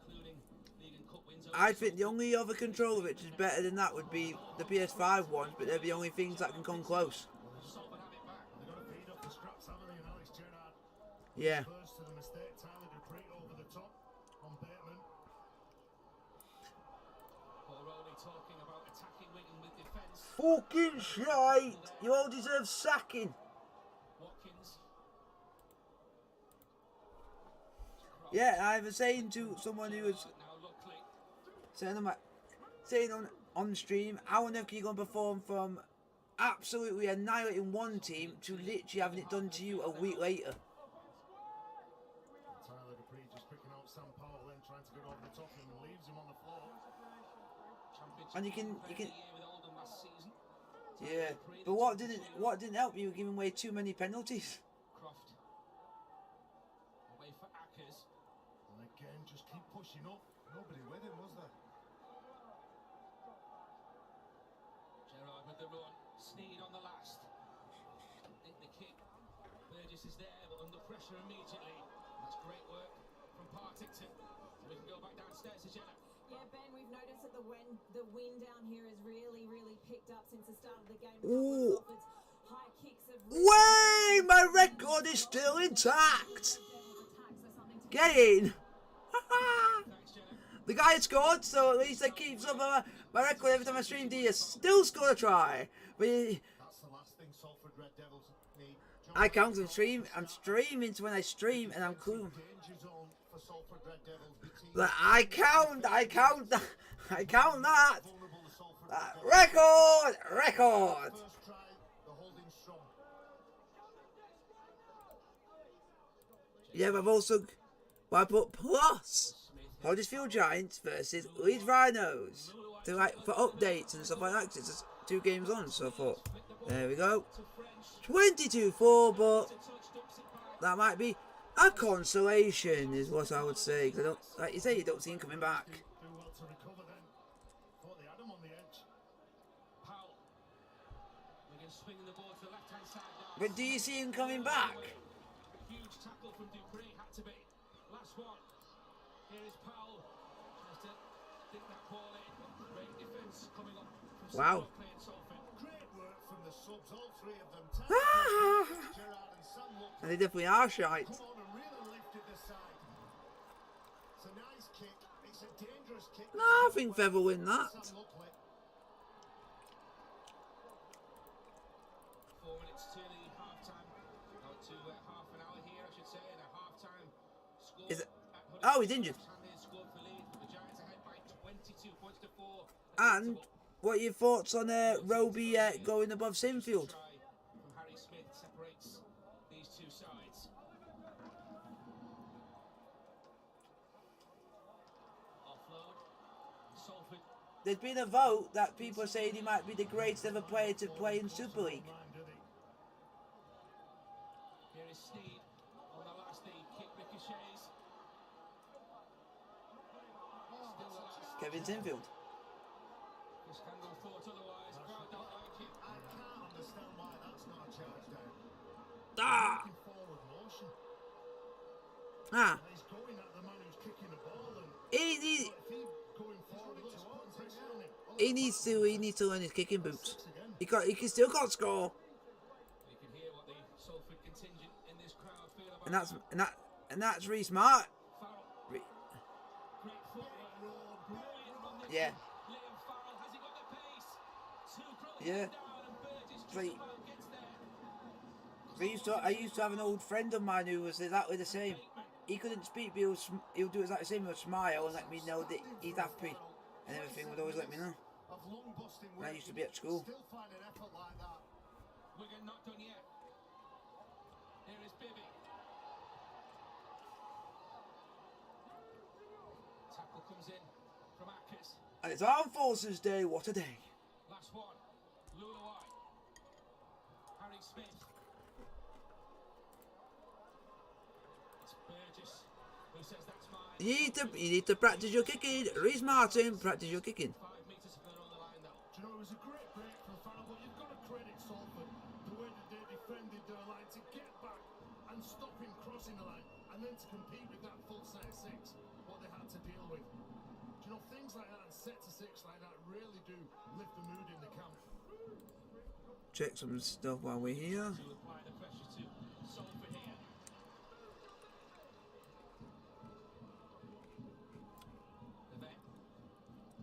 including League and Cup wins over I think the only other controller which is better than that would be the PS5 ones, but they're the only things that can come close. Salford have it back. They've got to feed up the scraps, haven't they? And Alex Gerrard Yeah. first to the mistake. Tyler Dupree over the top on Bateman. Paul Rowley talking about attacking Wigan with defence. Fucking shite! You all deserve sacking. Watkins. Yeah, I was saying to someone who was Now Luckley. saying on stream, how on earth are you going to perform from absolutely annihilating one team to literally having it done to you a week later? Tyler Dupree just picking out Sam Powell, then trying to get over the top and leaves him on the floor. Championship And you can year with Oldham last season. yeah. But what didn't help you giving away too many penalties? Croft. Away for Ackers. And again, just keep pushing up. Nobody with him, was there? Gerrard with the run. Sneed on the last. The kick. Burgess is there, but under pressure immediately. That's great work from Partington. We can go back downstairs to Jenna. Yeah, Ben, we've noticed that the wind down here has really picked up since the start of the game. Ooh. Salford's high kicks have Way! My record is still intact! Get in! Thanks, Jenna. The guy had scored, so at least that keeps up my record every time I stream. He still scored a try. But That's the last thing Salford Red Devils need. I count on stream. I'm streaming to when I stream, and I'm cool. Danger zone for Salford Red Devils. The team But I count that. vulnerable to Salford Red Devils. Record. First try, the holding strong. Yeah, but I've also. Well, I put plus Huddersfield Giants versus Leeds Rhinos to for updates and stuff like that. 'Cause it's just 2 games on, so I thought, there we go. 22-4, but that might be a consolation, is what I would say. 'Cause I don't, like you say, you don't see him coming back. Do well to recover then. Thought they had him on the edge. Powell. Wigan swinging the ball to the left-hand side now. But do you see him coming back? Huge tackle from Dupree. Had to be. Last one. Here is Powell. Tries to dig that ball in. Great defence coming up from Wow. Salford and Salford. Great work from the subs, all 3 of them. Ah! Gerrard and Sam looked And they definitely are shite. come on and really lifted the side. It's a nice kick. It's a dangerous kick. No, I think Fev will win that. Sam Luckley. 4 minutes to the half-time. Now to half an hour here, I should say, and a half-time score. Is it- at Oh, he's injured. Left-handed scored for Leeds. The Giants ahead by 22 points to 4. And what are your thoughts on Roby going above Sinfield? Try from Harry Smith separates these 2 sides. Offload. Salford there's been a vote that people are saying he might be the greatest ever player to play in Super League. Here is Sneed on the last D. Kick ricochets. Still the last. Kevin Sinfield. Chris Kendall thought otherwise. Crowd don't like it. I can't understand why that's not a charge down. Ah! Looking forward motion. Ah! He's going at the man who's kicking the ball, and He if he going forward, he looks one pressure on it. he needs to learn his kicking boots. He still can't score. You can hear what the Salford contingent in this crowd feel about And that's really smart. Farrell. Re- Great footwork. Brilliant on this. Yeah. Liam Farrell, has he got the pace? Two crawling Yeah. down and Burgess just Right. about gets there. I used to have an old friend of mine who was exactly the same. He couldn't speak, but he'll do exactly the same. He'll smile and let me know that he's happy, and everything would always let me know. Of long busting When I work, used to be at school. Still find an effort like that. Wigan not done yet. Here is Bibby. Tackle comes in from Ackers. And it's Armed Forces Day. What a day! Last one. Luluai. Harry Smith. It's Burgess who says that's mine. You need to practice your kicking. Reece Martin, practice your kicking. 5 metres to go on the line though. Do you know, it was a great break from Farrell, but you've got to credit Salford the way that they defended their line to get back and stop him crossing the line, and then to compete with that full set six, what they had to deal with. Do you know, things like that and set to six like that really do lift the mood in the camp. Check some stuff while we're here. To apply the pressure to Salford here. The vet.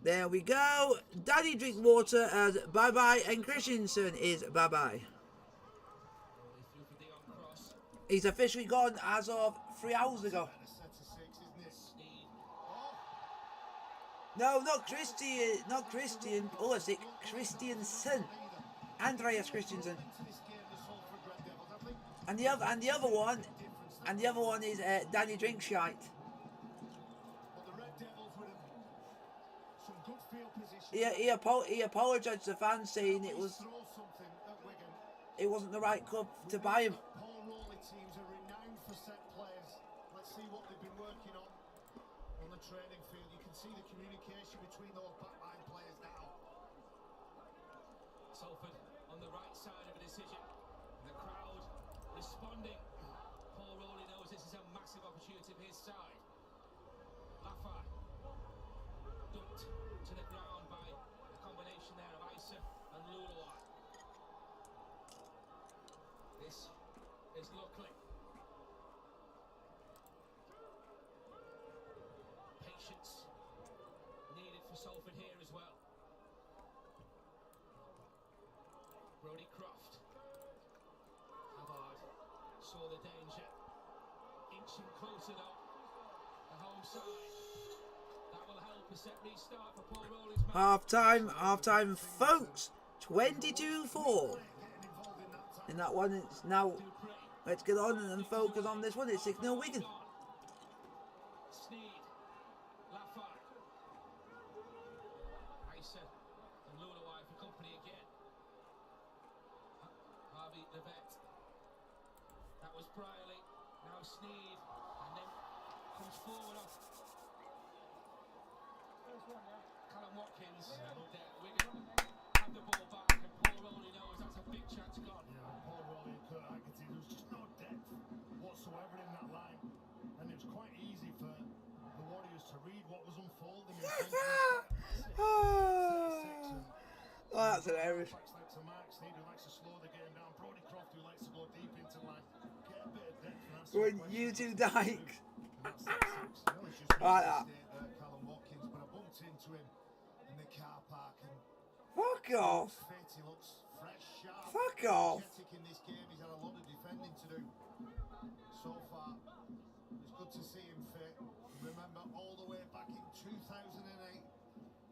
There we go. Daddy drink water as bye bye, and Christensen is bye bye. He threw for Dion Cross. He's officially gone as of 3 hours ago. And a set to six, isn't it? Sneed. No, not Christian Pulisic, Christiansen, Andreas Christensen, To this game, the Salford Red Devils, I think and the other one is Danny Drinkshite. but the Red Devils with some good field position. He apologised to the fans saying Throw something at Wigan. it wasn't the right club to buy him. Paul Rowley teams are renowned for set players. Let's see what they've been working on the training field. You can see the communication between those backline players now. Salford on the right side of a decision. The crowd responding. Paul Rowley knows this is a massive opportunity for his side. Lafay dumped to the ground by a combination there of Isa and Luluai. This is Luckley. Patience needed for Salford here as well. Brodie Croft. Havard saw the danger. Inching closer though. The home side. That will help a set restart for Paul Rowley's man. Half time, folks. 22-4. In that one, it's now. Dupree. Let's get on and focus on this one. It's 6-0 Wigan. Sneed. Lafay. Isa and Luluai for company again. Harvey the vet. That was Briley. Now Sneed. And then comes forward off. Callum Watkins. And Wigan have the ball back. And Paul Rowley knows that's a big chance gone. Paul Rowley and Kurt Haggerty, there was just no depth whatsoever in that line. And it was quite easy for the Warriors to read what was unfolding in front of them. Oh, that's hilarious. Backs like to Mark Sneed, who likes to slow the game down. Brodie Croft, who likes to go deep into line. Get a bit of depth and answer When the question. you two Dykes. And that's six. Well, it's just Like made a that. mistake there, Callum Watkins, but I bumped into him in the car park and Fuck off. fit. He looks fresh, sharp, Fuck off. energetic in this game. He's had a lot of defending to do so far. It's good to see him fit. Remember, all the way back in 2008,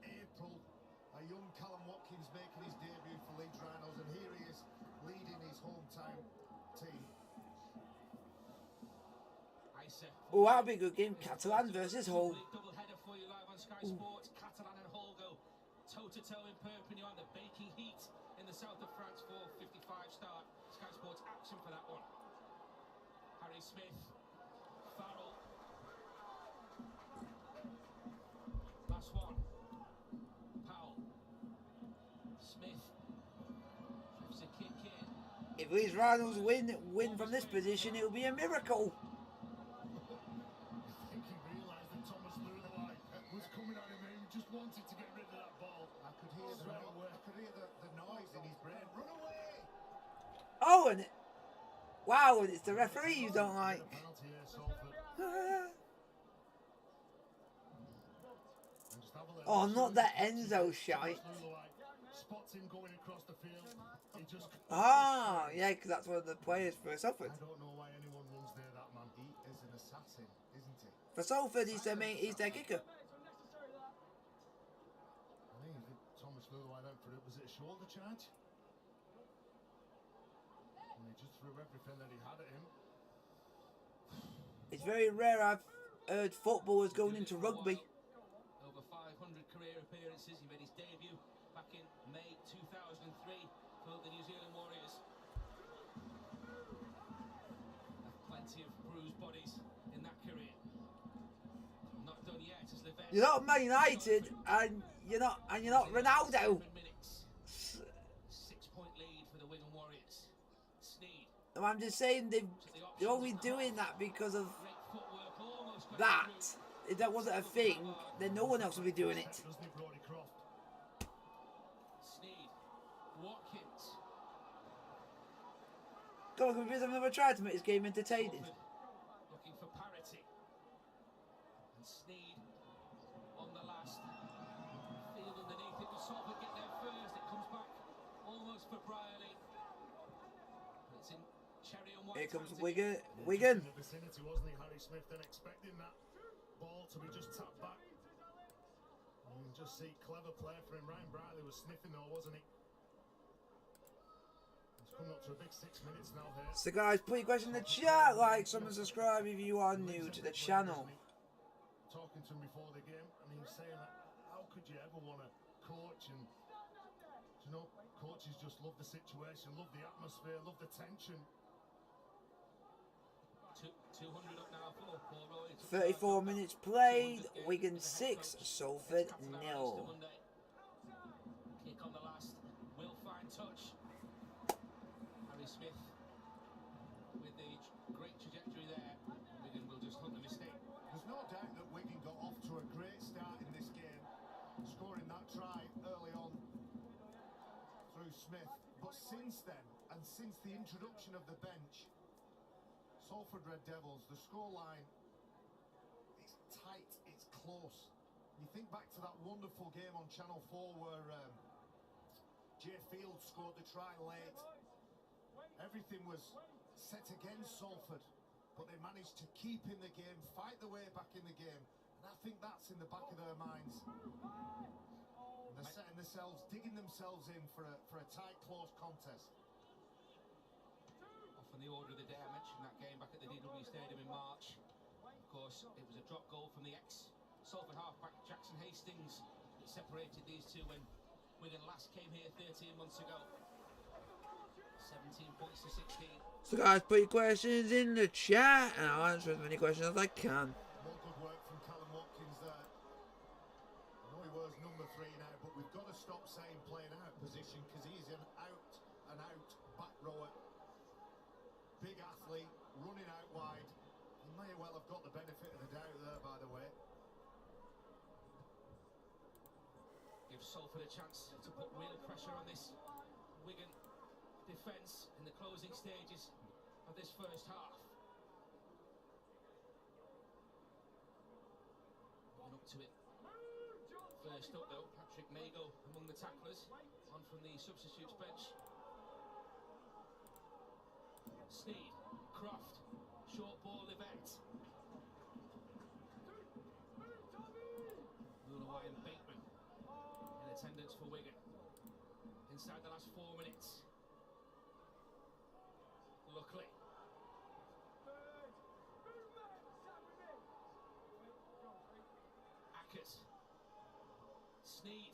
April, a young Callum Watkins making his debut for Leeds Rhinos, and here he is leading his hometown team. Isa. Oh, that'll be a good game. Catalan versus Hull. Double header for you live on Sky Sports. Catalan and Hull go toe-to-toe in Perpignan, the baking heat in the south of France. 4:55 start. Sky Sports action for that one. Harry Smith, Farrell. Last one. Powell. Smith. Drives a kick in. If Leeds Rhinos win from this position, it will be a miracle. I think he realised that Thomas Lulawai was coming at him and he just wanted to get rid of that ball. I could hear the noise in his brain. Run away! Oh, and wow, and it's the referee you don't like. Penalty here, Salford. And just have a look. Oh, not that Enzo shite. Thomas Lulawai spots him going across the field. He just... Ah, yeah, because that's one of the players for Salford. I don't know why anyone runs near that man. He is an assassin, isn't he? For Salford, he's their kicker. I think Thomas Lulawai went for it. Was it a shoulder charge? And he just threw everything that he had at him. It's very rare I've heard footballers going into rugby. Over 500 career appearances. He made his debut back in May 2003 for the New Zealand Warriors. Plenty of bruised bodies in that career. Not done yet as Levesque. You're not Man United, and you're not Ronaldo. 7 minutes. 6-point lead for the Wigan Warriors. Sneed. And I'm just saying they're only doing that because of Great footwork, almost got that. through. If that wasn't a thing, then no one else would be doing it. Doesn't he, Brodie Croft? Sneed. Watkins. Come on, can we give him another try to make this game entertaining? Salford looking for parity. And Sneed on the last. Field underneath it. Does Salford get there first? It comes back almost for Brierley. But it's in Cherry and White. Here comes hands Wigan. again. In Wigan. the vicinity, wasn't he, Harry Smith? Then expecting that ball to be just tapped back. You can just see clever play for him. Ryan Brierley was sniffing though, wasn't he? It's coming up to a big 6 minutes now here. So guys, put your question in the chat, like, comment, subscribe if you are new to the channel. Talking to him before the game, and he was saying that how could you ever want to coach? And you know, coaches just love the situation, love the atmosphere, love the tension. 200 up now for Paul Roy. 34 minutes played, Wigan 6, Salford 0. Kick on the last, will find touch. Harry Smith with the great trajectory there. Wigan will just hunt the mistake. There's no doubt that Wigan got off to a great start in this game, scoring that try early on through Smith. But since then, and since the introduction of the bench, Salford Red Devils, the scoreline, it's tight, it's close. You think back to that wonderful game on Channel 4 where Jay Field scored the try late. Everything was set against Salford, but they managed to keep in the game, fight their way back in the game. And I think that's in the back of their minds. And they're setting themselves, digging themselves in for a tight, close contest. On the order of the day, I mentioned that game back at the DW Stadium in March. Of course, it was a drop goal from the ex-Salford halfback Jackson Hastings that separated these two when Wigan last came here 13 months ago. 17 points to 16. So guys, put your questions in the chat and I'll answer as many questions as I can. More good work from Callum Watkins there. I know he wears number 3 now, but we've got to stop saying playing out position because he's an out back rower. Big athlete, running out wide. He may well have got the benefit of the doubt there, by the way. Gives Salford a chance to put real pressure on this Wigan defence in the closing stages of this first half. Going up to it. First up though, Patrick Mago among the tacklers, on from the substitutes bench. Sneed, Croft, short ball, Livette. Lulawai and Bateman in attendance for Wigan. Inside the last 4 minutes. Luckily. Ackers. Sneed.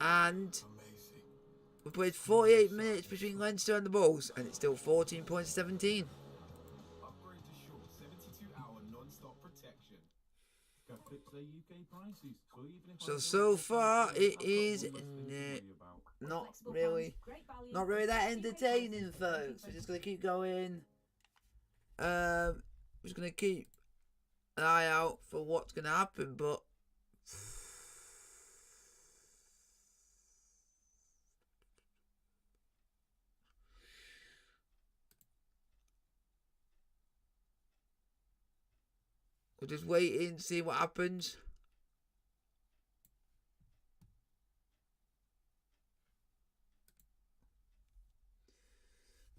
And Amazing. we played 48 minutes between Leinster and the Bulls, and it's still 14 points 17. Upgrade to Shaw 72-hour non-stop protection. Go fix their UK prices. So even if So far it is not really that entertaining, folks. We're just gonna keep going. We're just gonna keep an eye out for what's gonna happen, but we're just waiting to see what happens.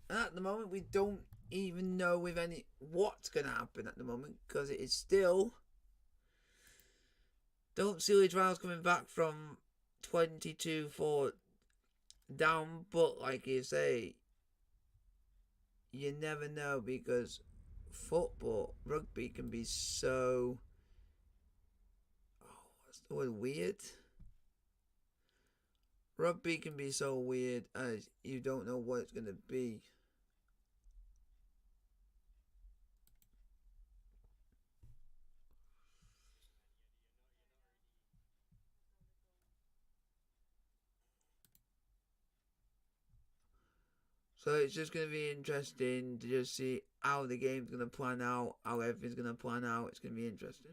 At the moment, we don't even know with any what's gonna happen at the moment, because it is still don't see Leeds Rhinos coming back from 22-4 down, but like you say, you never know, because rugby can be so what's the word, weird. Rugby can be so weird as you don't know what it's gonna be. So it's just going to be interesting to just see how the game's going to plan out, how everything's going to plan out. It's going to be interesting.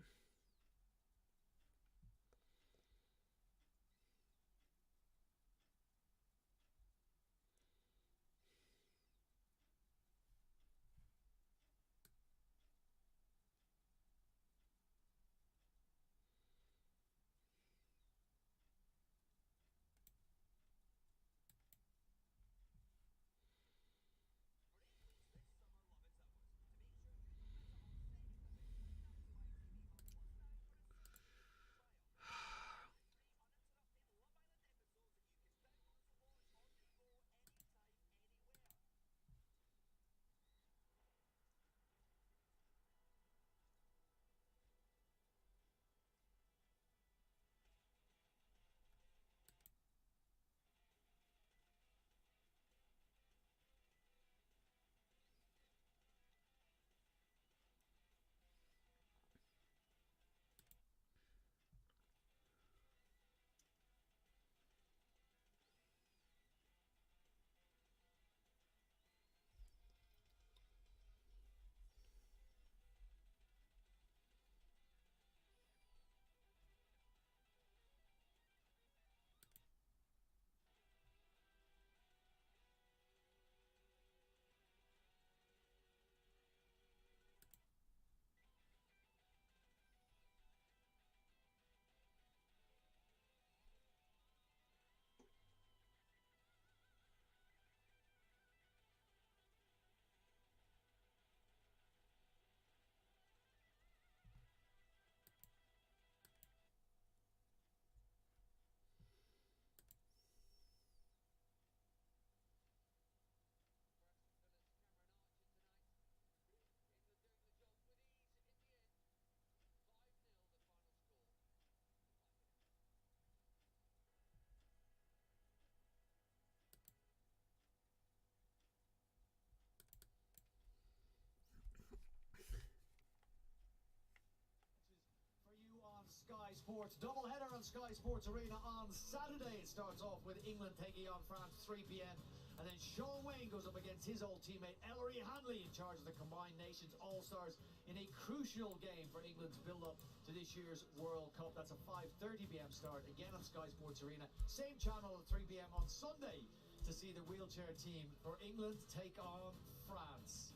Sky Sports. Double header on Sky Sports Arena on Saturday. It starts off with England taking on France 3 p.m. And then Sean Wayne goes up against his old teammate Ellery Hanley in charge of the Combined Nations All-Stars in a crucial game for England's build-up to this year's World Cup. That's a 5:30 p.m. start again on Sky Sports Arena. Same channel at 3 p.m. on Sunday to see the wheelchair team for England take on France.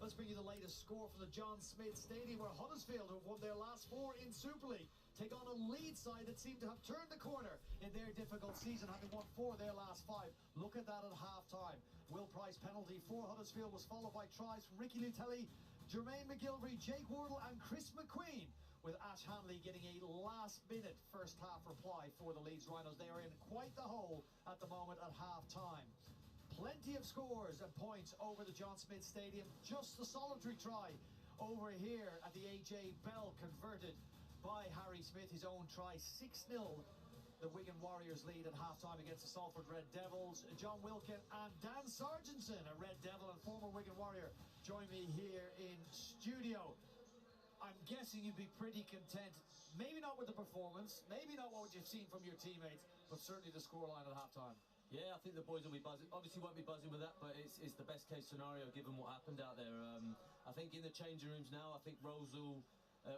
Let's bring you the latest score from the John Smith Stadium, where Huddersfield, who have won their last 4 in Super League, take on a Leeds side that seem to have turned the corner in their difficult season, having won 4 of their last 5. Look at that at half-time. Will Price penalty for Huddersfield was followed by tries from Ricky Lutelli, Jermaine McGilvery, Jake Wardle and Chris McQueen, with Ash Hanley getting a last-minute first-half reply for the Leeds Rhinos. They are in quite the hole at the moment at half-time. Plenty of scores and points over the John Smith Stadium. Just the solitary try over here at the AJ Bell, converted by Harry Smith, his own try. 6-0. The Wigan Warriors lead at half-time against the Salford Red Devils. John Wilkin and Dan Sargentson, a Red Devil and former Wigan Warrior, join me here in studio. I'm guessing you'd be pretty content, maybe not with the performance, maybe not what you've seen from your teammates, but certainly the scoreline at half-time. Yeah, I think the boys will be buzzing. Obviously won't be buzzing with that, but it's the best case scenario given what happened out there. I think in the changing rooms now, I think Rosal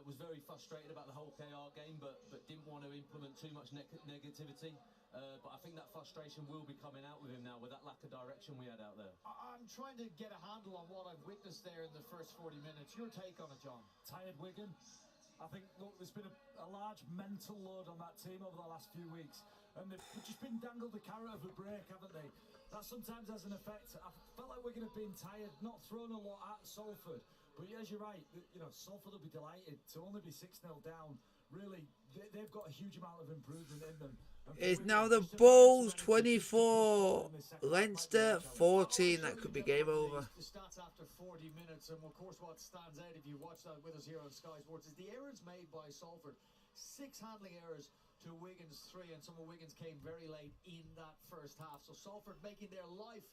was very frustrated about the whole KR game, but didn't want to implement too much negativity. But I think that frustration will be coming out with him now with that lack of direction we had out there. I'm trying to get a handle on what I've witnessed there in the first 40 minutes. Your take on it, John? Tired Wigan. I think, look, there's been a large mental load on that team over the last few weeks. And they've just been dangled the carrot of a break, haven't they? That sometimes has an effect. I felt like Wigan have been tired, not thrown a lot at Salford. But yes, you're right. You know, Salford will be delighted to only be 6-0 down. Really, they've got a huge amount of improvement in them. It's now the Bulls 24, Leinster 14. That could be game over. The stats after 40 minutes, and of course what stands out if you watch that with us here on Sky Sports is the errors made by Salford. 6 handling errors to Wigan's 3, and some of Wigan's came very late in that first half. So Salford making their life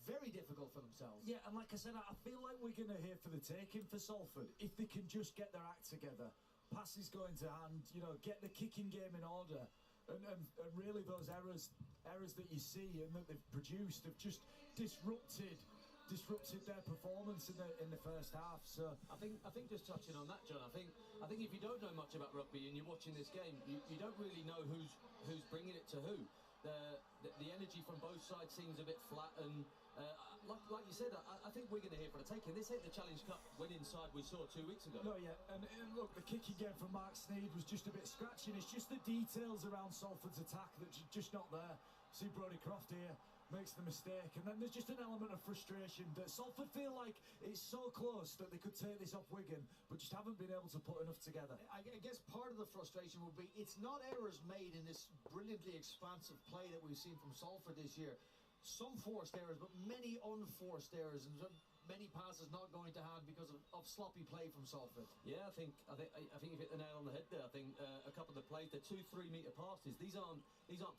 very difficult for themselves. Yeah, and like I said, I feel like we're going to hear for the taking for Salford if they can just get their act together. Passes going to hand, you know, get the kicking game in order, and really those errors that you see and that they've produced have just disrupted their performance in the first half. So I think just touching on that, John, I think if you don't know much about rugby and you're watching this game, you don't really know who's bringing it to who. The energy from both sides seems a bit flat, and like you said, I think we're going to hear for the taking. This ain't the Challenge Cup winning side we saw 2 weeks ago. No, yeah, and look, the kicking game from Mark Sneyd was just a bit scratching. It's just the details around Salford's attack that's just not there. See Brodie Croft here makes the mistake, and then there's just an element of frustration that Salford feel like it's so close that they could take this off Wigan, but just haven't been able to put enough together. I guess part of the frustration would be it's not errors made in this brilliantly expansive play that we've seen from Salford this year. Some forced errors, but many unforced errors, and many passes not going to hand because of sloppy play from Salford. Yeah, I think you've hit the nail on the head there. I think a couple of the plays, they're 2-3 metre passes. These aren't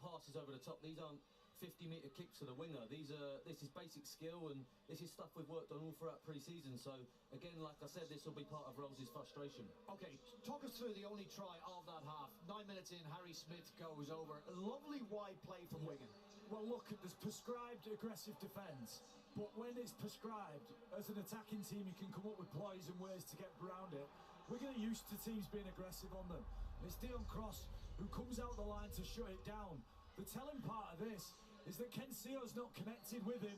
passes over the top. These aren't 50-metre kicks to the winger. This is basic skill, and this is stuff we've worked on all throughout pre-season. So again, like I said, this will be part of Rose's frustration. Okay, talk us through the only try of that half. 9 minutes in, Harry Smith goes over. A lovely wide play from Wigan. Well, look, there's prescribed aggressive defence, but when it's prescribed, as an attacking team, you can come up with ploys and ways to get around it. We're getting used to teams being aggressive on them. It's Dion Cross who comes out the line to shut it down. The telling part of this is that Ken Seo's not connected with him.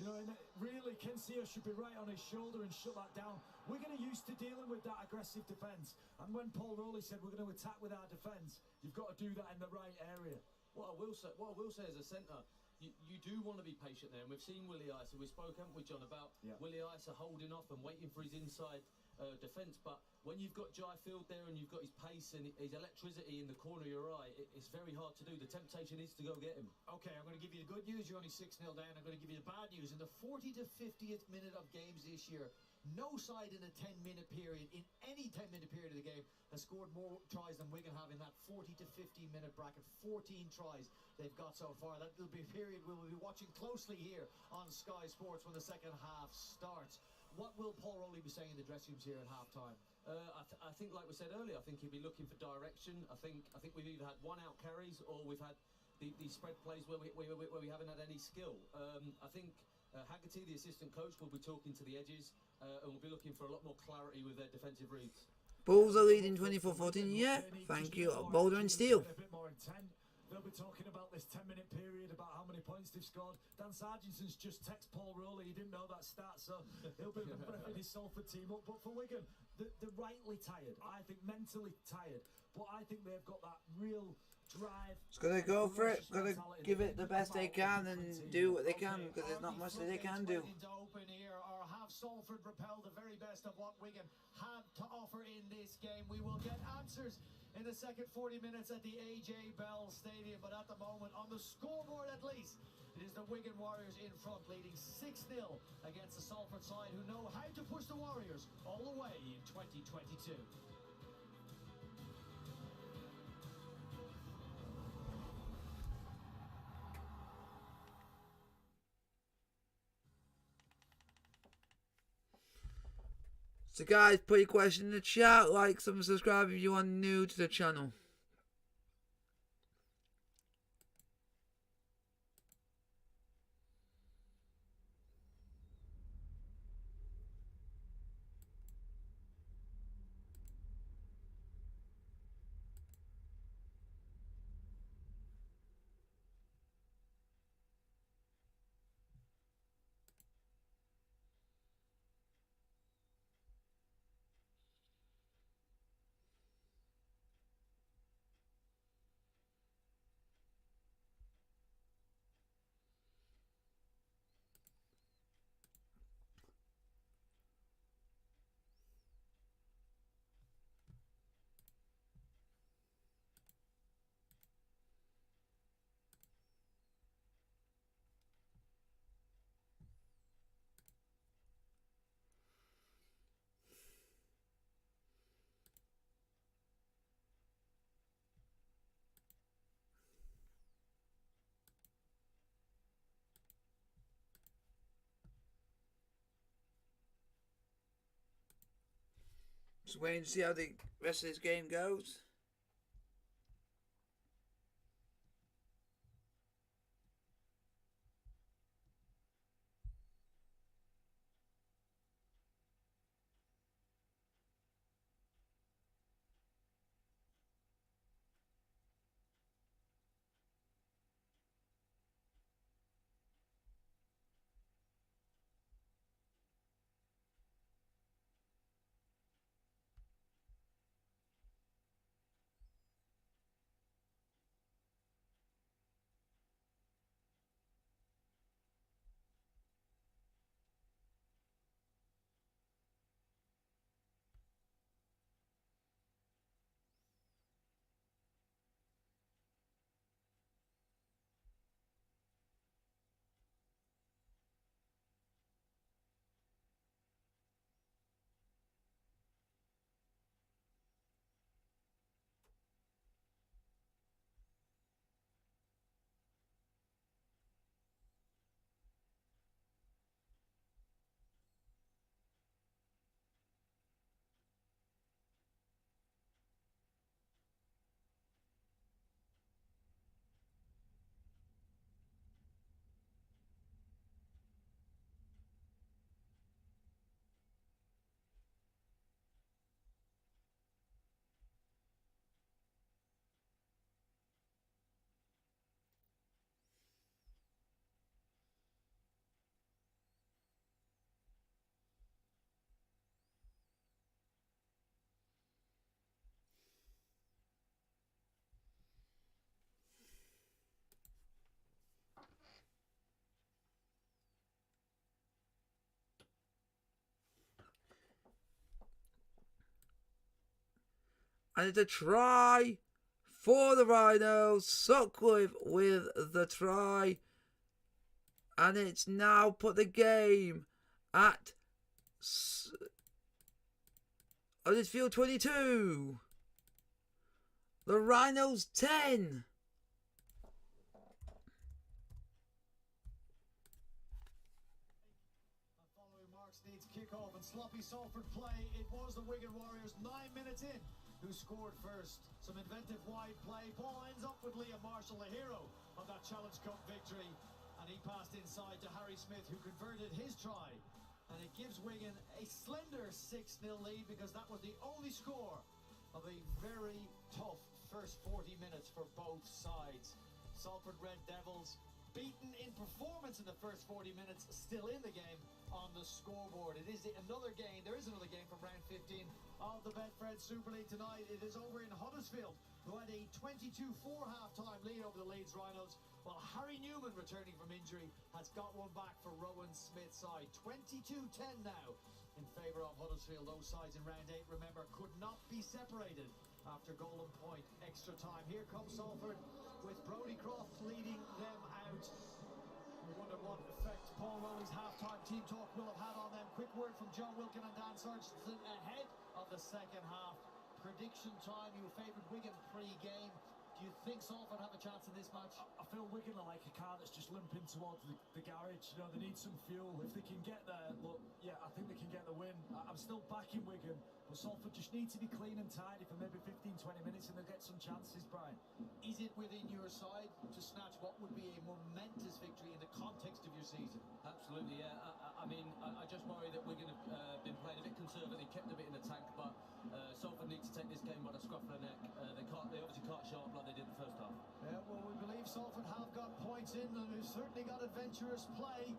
You know, and really, Ken Seo should be right on his shoulder and shut that down. We're getting used to dealing with that aggressive defence. And when Paul Rowley said we're going to attack with our defence, you've got to do that in the right area. What I will say as a centre, you do want to be patient there, and we've seen Willie Isa. We spoke, haven't we, John, about Willie Isa holding off and waiting for his inside defence. But when you've got Jai Field there and you've got his pace and his electricity in the corner of your eye, it's very hard to do. The temptation is to go get him. Okay, I'm going to give you the good news. You're only 6-0 down. I'm going to give you the bad news. In the 40 to 50th minute of games this year, no side in a 10-minute period, in any 10-minute period of the game, has scored more tries than Wigan have in that 40 to 50-minute bracket. 14 tries they've got so far. That will be a period we will be watching closely here on Sky Sports when the second half starts. What will Paul Rowley be saying in the dressing rooms here at half-time? I think, like we said earlier, I think he'll be looking for direction. I think we've either had one-out carries or we've had the spread plays where we haven't had any skill. I think Haggerty, the assistant coach, will be talking to the edges and will be looking for a lot more clarity with their defensive reads. Bulls are leading 24-14. Yeah, thank you. Boulder and Steel. A bit more intent. They'll be talking about this 10-minute period, about how many points they've scored. Dan Sargentson's just text Paul Rowley. He didn't know that stat, so he'll be prepping his Salford team up. But for Wigan, they're rightly tired. I think mentally tired. But I think they've got that real drive. It's going to go for it. Going to give it the best they can and do what they can, because there's not much that they can do. Open here, or have Salford repel the very best of what Wigan had to offer in this game? We will get answers in the second 40 minutes at the AJ Bell Stadium, but at the moment, on the scoreboard at least, it is the Wigan Warriors in front, leading 6-0 against the Salford side, who know how to push the Warriors all the way in 2022. So guys, put your question in the chat, like, subscribe if you are new to the channel. Just waiting to see how the rest of this game goes. And it's a try for the Rhinos. Sutcliffe with the try. And it's now put the game at huddersfield 22. The Rhinos 10. Following Mark's needs kick-off and sloppy Salford play, it was the Wigan Warriors 9 minutes in who scored first. Some inventive wide play. Ball ends up with Liam Marshall, the hero of that Challenge Cup victory. And he passed inside to Harry Smith, who converted his try. And it gives Wigan a slender 6-0 lead, because that was the only score of a very tough first 40 minutes for both sides. Salford Red Devils beaten in performance in the first 40 minutes, still in the game on the scoreboard. It is another game. There is another game from round 15 of the Betfred Super League tonight. It is over in Huddersfield, who had a 22-4 half-time lead over the Leeds Rhinos, while Harry Newman, returning from injury, has got one back for Rowan Smith's side. 22-10 now in favour of Huddersfield. Those sides in round 8, remember, could not be separated after Golden Point extra time. Here comes Salford with Brodie Croft leading them out. I wonder what effect Paul Rowley's half-time team talk will have had on them. Quick word from John Wilkin and Dan Sargent ahead of the second half. Prediction time. You favoured Wigan pre-game. Do you think Salford have a chance in this match? I feel Wigan are like a car that's just limping towards the garage. You know, they need some fuel. If they can get there, look, yeah, I think they can get the win. I'm still backing Wigan, but Salford just need to be clean and tidy for maybe 15-20 minutes and they'll get some chances, Brian. Is it within your side to snatch what would be a momentous victory in the context of your season? Absolutely, yeah. I mean, I just worry that Wigan have been playing a bit conservative, kept a bit in the tank, but Salford need to take this game by the scruff of the neck. They obviously can't show up like they did the first half. Yeah, well, we believe Salford have got points in and we've certainly got adventurous play.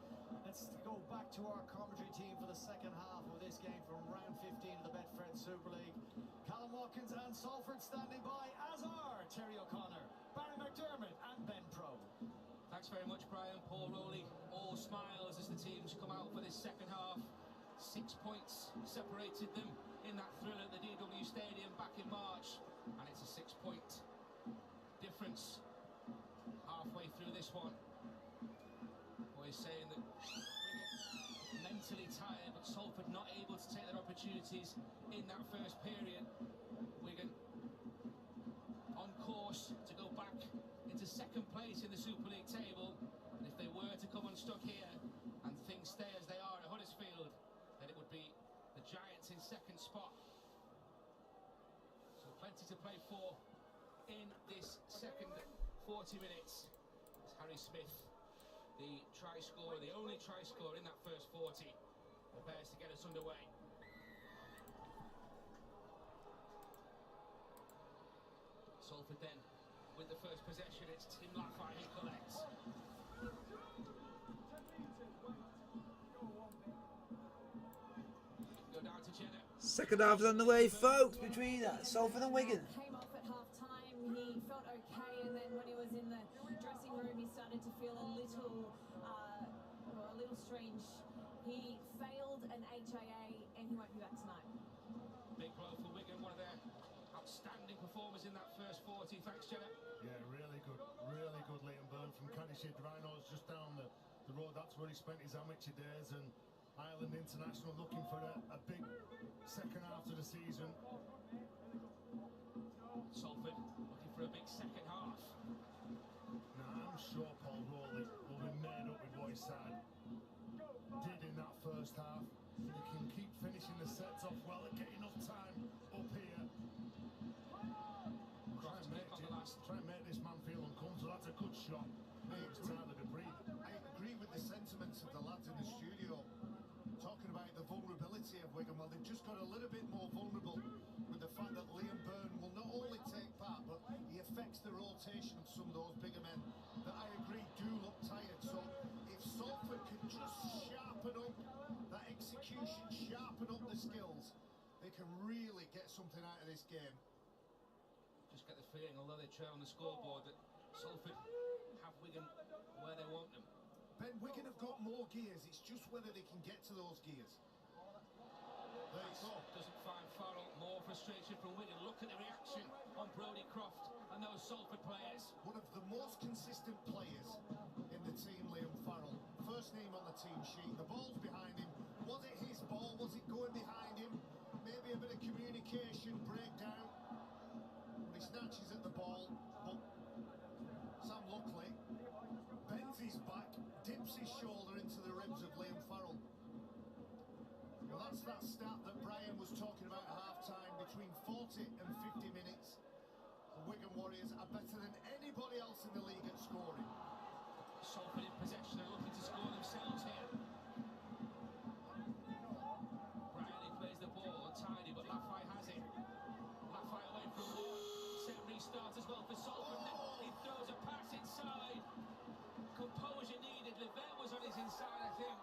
Let's go back to our commentary team for the second half of this game from round 15 of the Betfred Super League. Callum Watkins and Salford standing by, as are Terry O'Connor, Barry McDermott and Ben Pro. Thanks very much, Brian. Paul Rowley, all smiles as the teams come out for this second half. 6 points separated them in that thrill at the DW Stadium back in March, and it's a 6-point difference halfway through this one. Boys saying that Wigan mentally tired, but Salford not able to take their opportunities in that first period. Wigan on course to go back into second place in the Super League table, and if they were to come unstuck here and things stay as they are at Huddersfield, then it would be the Giants in second spot. So plenty to play for in this second 40 minutes. As Harry Smith, the try scorer, the only try scorer in that first 40, prepares to get us underway. Salford then with the first possession. It's Tim Laffey who collects. Go down to Jenner. Second half is on the way, folks, between Salford and Wigan. Came off at half time, he felt okay, and then when he was in the dressing room, he started to feel a little strange. He failed an HIA, and he won't be back tonight. Big blow for Wigan, one of their outstanding performers in that first 40. Thanks, Jenner. Yeah, really good Liam Byrne from Leeds Rhinos, just down the road. That's where he spent his amateur days, and Ireland international, looking for a big second half of the season. Salford looking for a big second half. Now, I'm sure Paul Rowley will be made up with what his side did in that first half. He can keep finishing the sets off well and get enough time up here. Try and make this man feel uncomfortable. That's a good shot. Makes Tyler to breathe. I agree with the sentiments of the lads in the studio, talking about the vulnerability of Wigan. Well, they've just got a little bit more vulnerable with the fact that Liam Byrne will not only take part, but he affects the rotation of some of those bigger men that I agree do look tired. So if Salford can just sharpen up that execution, sharpen up the skills, they can really get something out of this game. Just get the feeling, although they trail on the scoreboard, that Salford have Wigan where they want them. Ben, Wigan have got more gears. It's just whether they can get to those gears. There you go. Doesn't find Farrell. More frustration from Wigan. Look at the reaction on Brodie Croft and those Salford players. One of the most consistent players in the team, Liam Farrell. First name on the team sheet. The ball's behind him. Was it his ball? Was it going behind him? Maybe a bit of communication breakdown. He snatches at the ball, but Sam Luckley bends his back, dips his shoulder into the ribs of Liam Farrell. Well, that's that stat that Brian was talking about at half-time. Between 40 and 50 minutes, the Wigan Warriors are better than anybody else in the league at scoring. Salford in possession are looking to score themselves here. Briley plays the ball, untidy, but Laffey has it. Laffey away from Moore. Set restart as well for Salford. He throws a pass inside. Composure needed. Levert was on his inside, I think.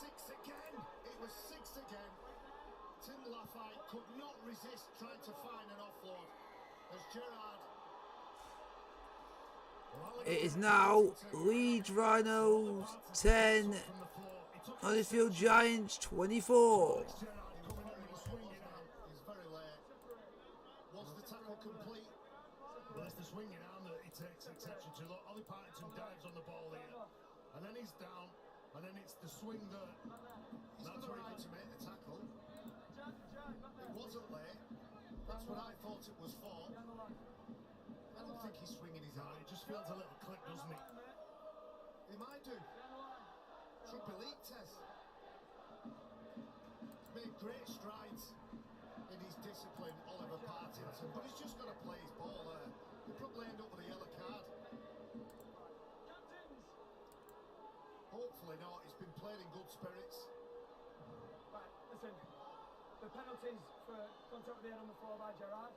6 again. It was 6 again. Tim Laffey could not resist trying to find an offload as Gerrard. It is now Leeds Rhinos 10, Huddersfield Giants 24. He's very late. Was the tackle complete? Well, it's the swinging arm that he takes exception to. Look, Ollie Partington dives on the ball here, and then he's down, and then it's the swing that. He's got a right to make the tackle. It wasn't late. That's what I thought it was for. I don't think he's swinging his arm. It just feels a little click, doesn't it? He might do. Triple league test. Made great strides in his discipline, Oliver Partington, but he's just got to play his ball there. He'll probably end up with a yellow card. Hopefully not. He's been playing in good spirits. Right, listen. The penalties for contact with the head on the floor by Gerrard,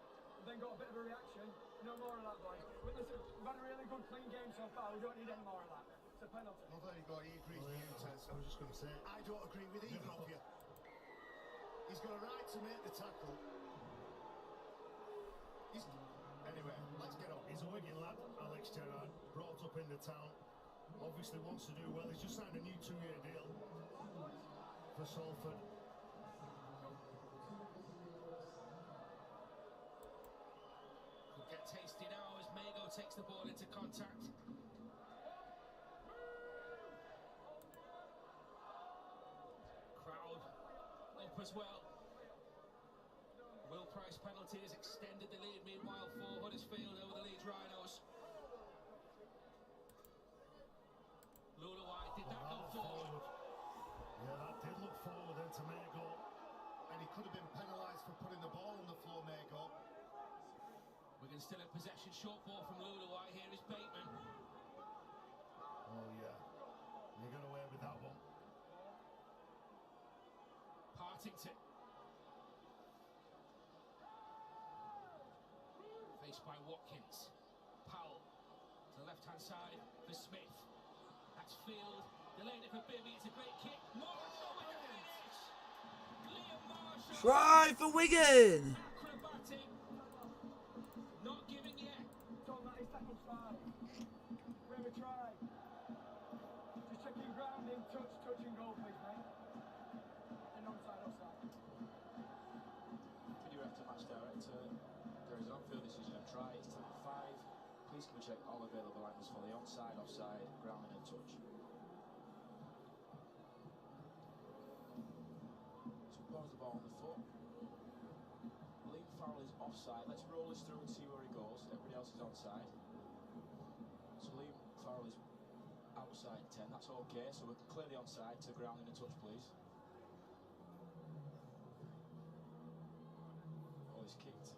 then got a bit of a reaction. No more of that, boys. But listen, we've had a really good clean game so far. We don't need any more of that. It's a penalty. Well, there you go. He agrees with you, Tess. I was just going to say, I don't agree with either of you. He's got a right to make the tackle. Anyway, let's get on. He's a Wigan lad, Alex Gerrard, brought up in the town. Obviously wants to do well. He's just signed a new 2-year deal for Salford. Could get tasty now as Mago takes the ball into contact. Crowd up as well. Will Price penalty has extended the lead meanwhile for Huddersfield over the Leeds Rhinos. Luluai, did that go forward? Yeah, that did look forward into Mago. And he could have been penalised for putting the ball on the floor, Mago. Wigan still in possession, short ball from Luluai, here is Bateman. Oh yeah, he got away with that one. Partington. Faced by Watkins. Powell to the left-hand side for Smith. That's Field. Delayed it for Bibby. It's a great kick. Marshall with the finish. Liam Marshall. Try for Wigan. Acrobatic. Not giving yet. Tom, that is tackle slide. We have a try. Just checking grounding, touch and goal, please, mate. And onside, offside. Video after match director. There is an on-field decision of try. It's time 5. Please can we check all available angles for the onside, offside, grounding and touch. So pause the ball on the foot. Liam Farrell is offside. Let's roll this through and see where he goes. Everybody else is onside. So Liam Farrell is outside 10. That's okay. So we can clear the onside to grounding and touch, please. Oh, he's kicked.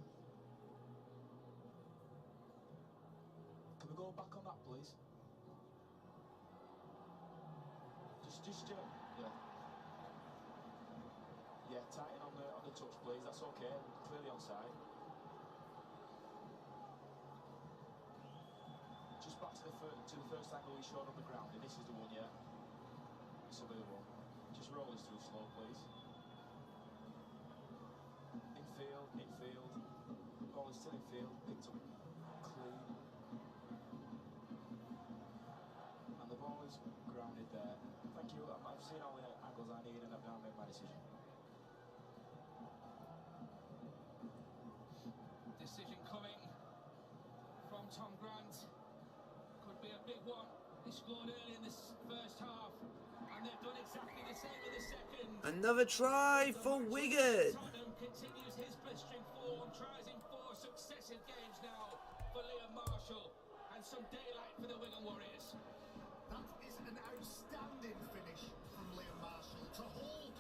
Can we go back on that, please? Yeah, tighten on the touch, please. That's okay. Clearly onside. Just back to the first angle we showed on the ground, and this is the one, yeah. This will be the one. Just roll this through slow, please. Infield. Ball is still infield. Picked up clean. And the ball is grounded there. Thank you. I've seen all the angles I need, and I've now made my decision. Decision coming from Tom Grant. Could be a big one. They scored early in this first half, and they've done exactly the same in the second. Another try for Wigan. Tottenham continues his blistering form, tries in 4 successive games now for Liam Marshall, and some daylight for the Wigan Warriors. That is an outstanding finish from Liam Marshall to hold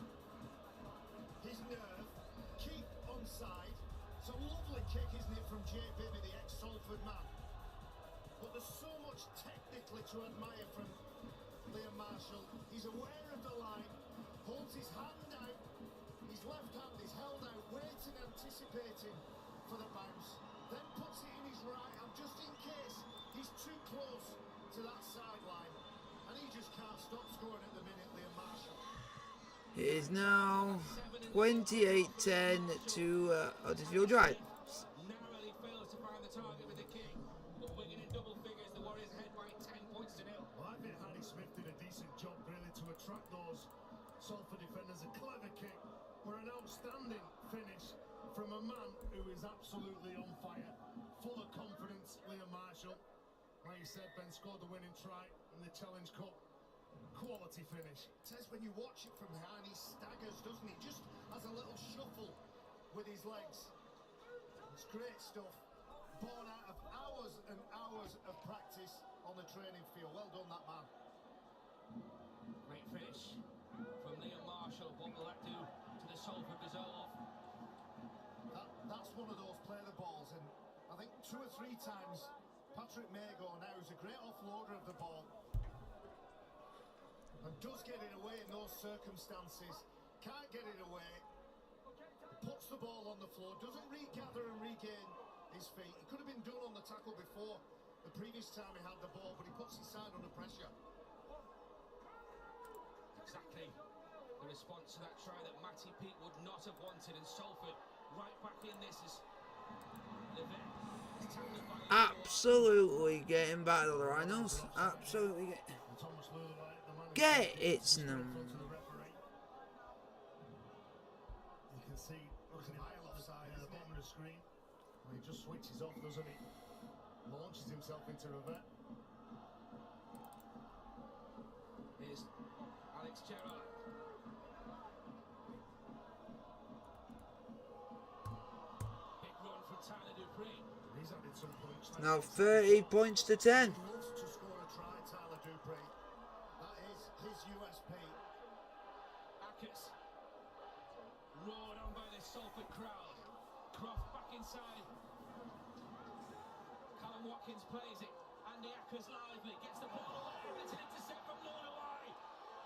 his nerve, keep onside. It's a lovely kick, isn't it, from Jay Bibby, the ex-Salford man. But there's so much technically to admire from Liam Marshall. He's aware of the line, holds his hand out, his left hand is held out, waiting, anticipating for the bounce, then puts it in his right hand just in case he's too close to that sideline. And he just can't stop scoring at the minute, Liam Marshall. It is now 28-10 to Huddersfield Drive. Narrowly fails to find the target with the kick, but Wigan in double figures, the Warriors head by 10 points to 0. Well, I think Harry Smith did a decent job really to attract those Salford defenders. A clever kick, but an outstanding finish from a man who is absolutely on fire, full of confidence, Liam Marshall. Like you said, Ben scored the winning try in the Challenge Cup. Quality finish. Tess, when you watch it from behind, he staggers, doesn't he? Just has a little shuffle with his legs. It's great stuff. born out of hours and hours of practice on the training field. Well done, that man. Great finish from Liam Marshall. What will that do to the Salford resolve? That's one of those play the balls, and I think 2 or 3 times Patrick Mago now is a great offloader of the ball and does get it away in those circumstances. Can't get it away. Puts the ball on the floor, doesn't regather and regain his feet. It could have been done on the tackle before the previous time he had the ball, but he puts his side under pressure. Exactly the response to that try that Matty Peake would not have wanted, and Salford right back in this as absolutely getting back to the Rhinos. Absolutely get it. You can see, look at him offside at the bottom of the screen. When he just switches off, doesn't he? Launches himself into reverse. Here's Alex Gerrard. Big run from Tyler Dupree. He's added some points. Now 30 points to 10. He loves to score a try, Tyler Dupree. That is his USP. Akers. Roared on by the Salford crowd. Croft back inside. Callum Watkins plays it. Andy Akers lively. Gets the ball away. It's an intercept from Norway.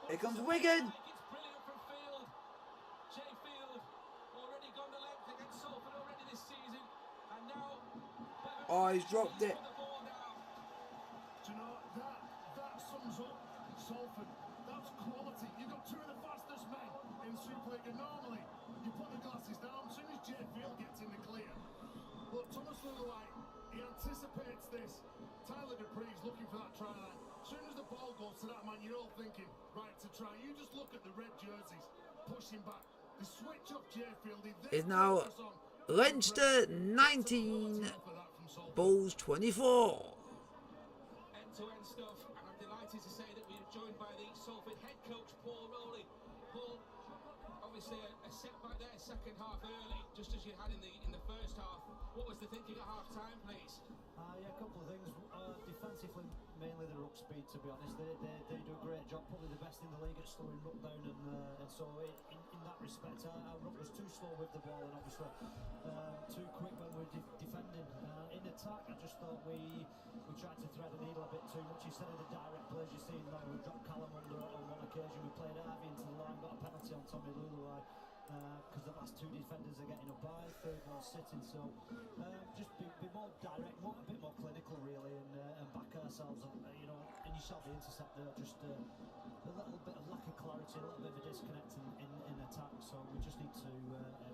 Here comes Wigan. It's brilliant from Field. Jay Field already gone the length against Salford already this season. And now... Oh, he's dropped it. Do you know, that sums up Salford. That's quality. You've got 2 of the fastest men in Super League, and normally you put the glasses down as soon as Jay Field gets in the clear. But Thomas Lillewhite, he anticipates this. Tyler Dupree's looking for that try line. As soon as the ball goes to that man, you're all thinking, right, to try. You just look at the red jerseys, pushing back. The switch off Jay Field. Is now Leinster 19, Bulls 24. End-to-end stuff, and I'm delighted to say that we are joined by the Salford head coach, Paul Rowley. Paul, obviously a setback there, second half early, just as you had in the first half. What was the thinking at half time, please? Yeah, a couple of things. Defensively, mainly the ruck speed, to be honest. They do a great job, probably the best in the league at slowing ruck down, and so in that respect, our ruck was too slow with the ball, and obviously too quick when we were defending. In attack, I just thought we tried to thread the needle a bit too much. Instead of the direct plays you're seeing now, we dropped Callum under on one occasion. We played Harvey into the line, got a penalty on Tommy Lillewhite. Because the last 2 defenders are getting up high, third one sitting, so just be more direct, a bit more clinical really, and back ourselves up, you know. And you saw the intercept there, just a little bit of lack of clarity, a little bit of a disconnect in attack, so we just need to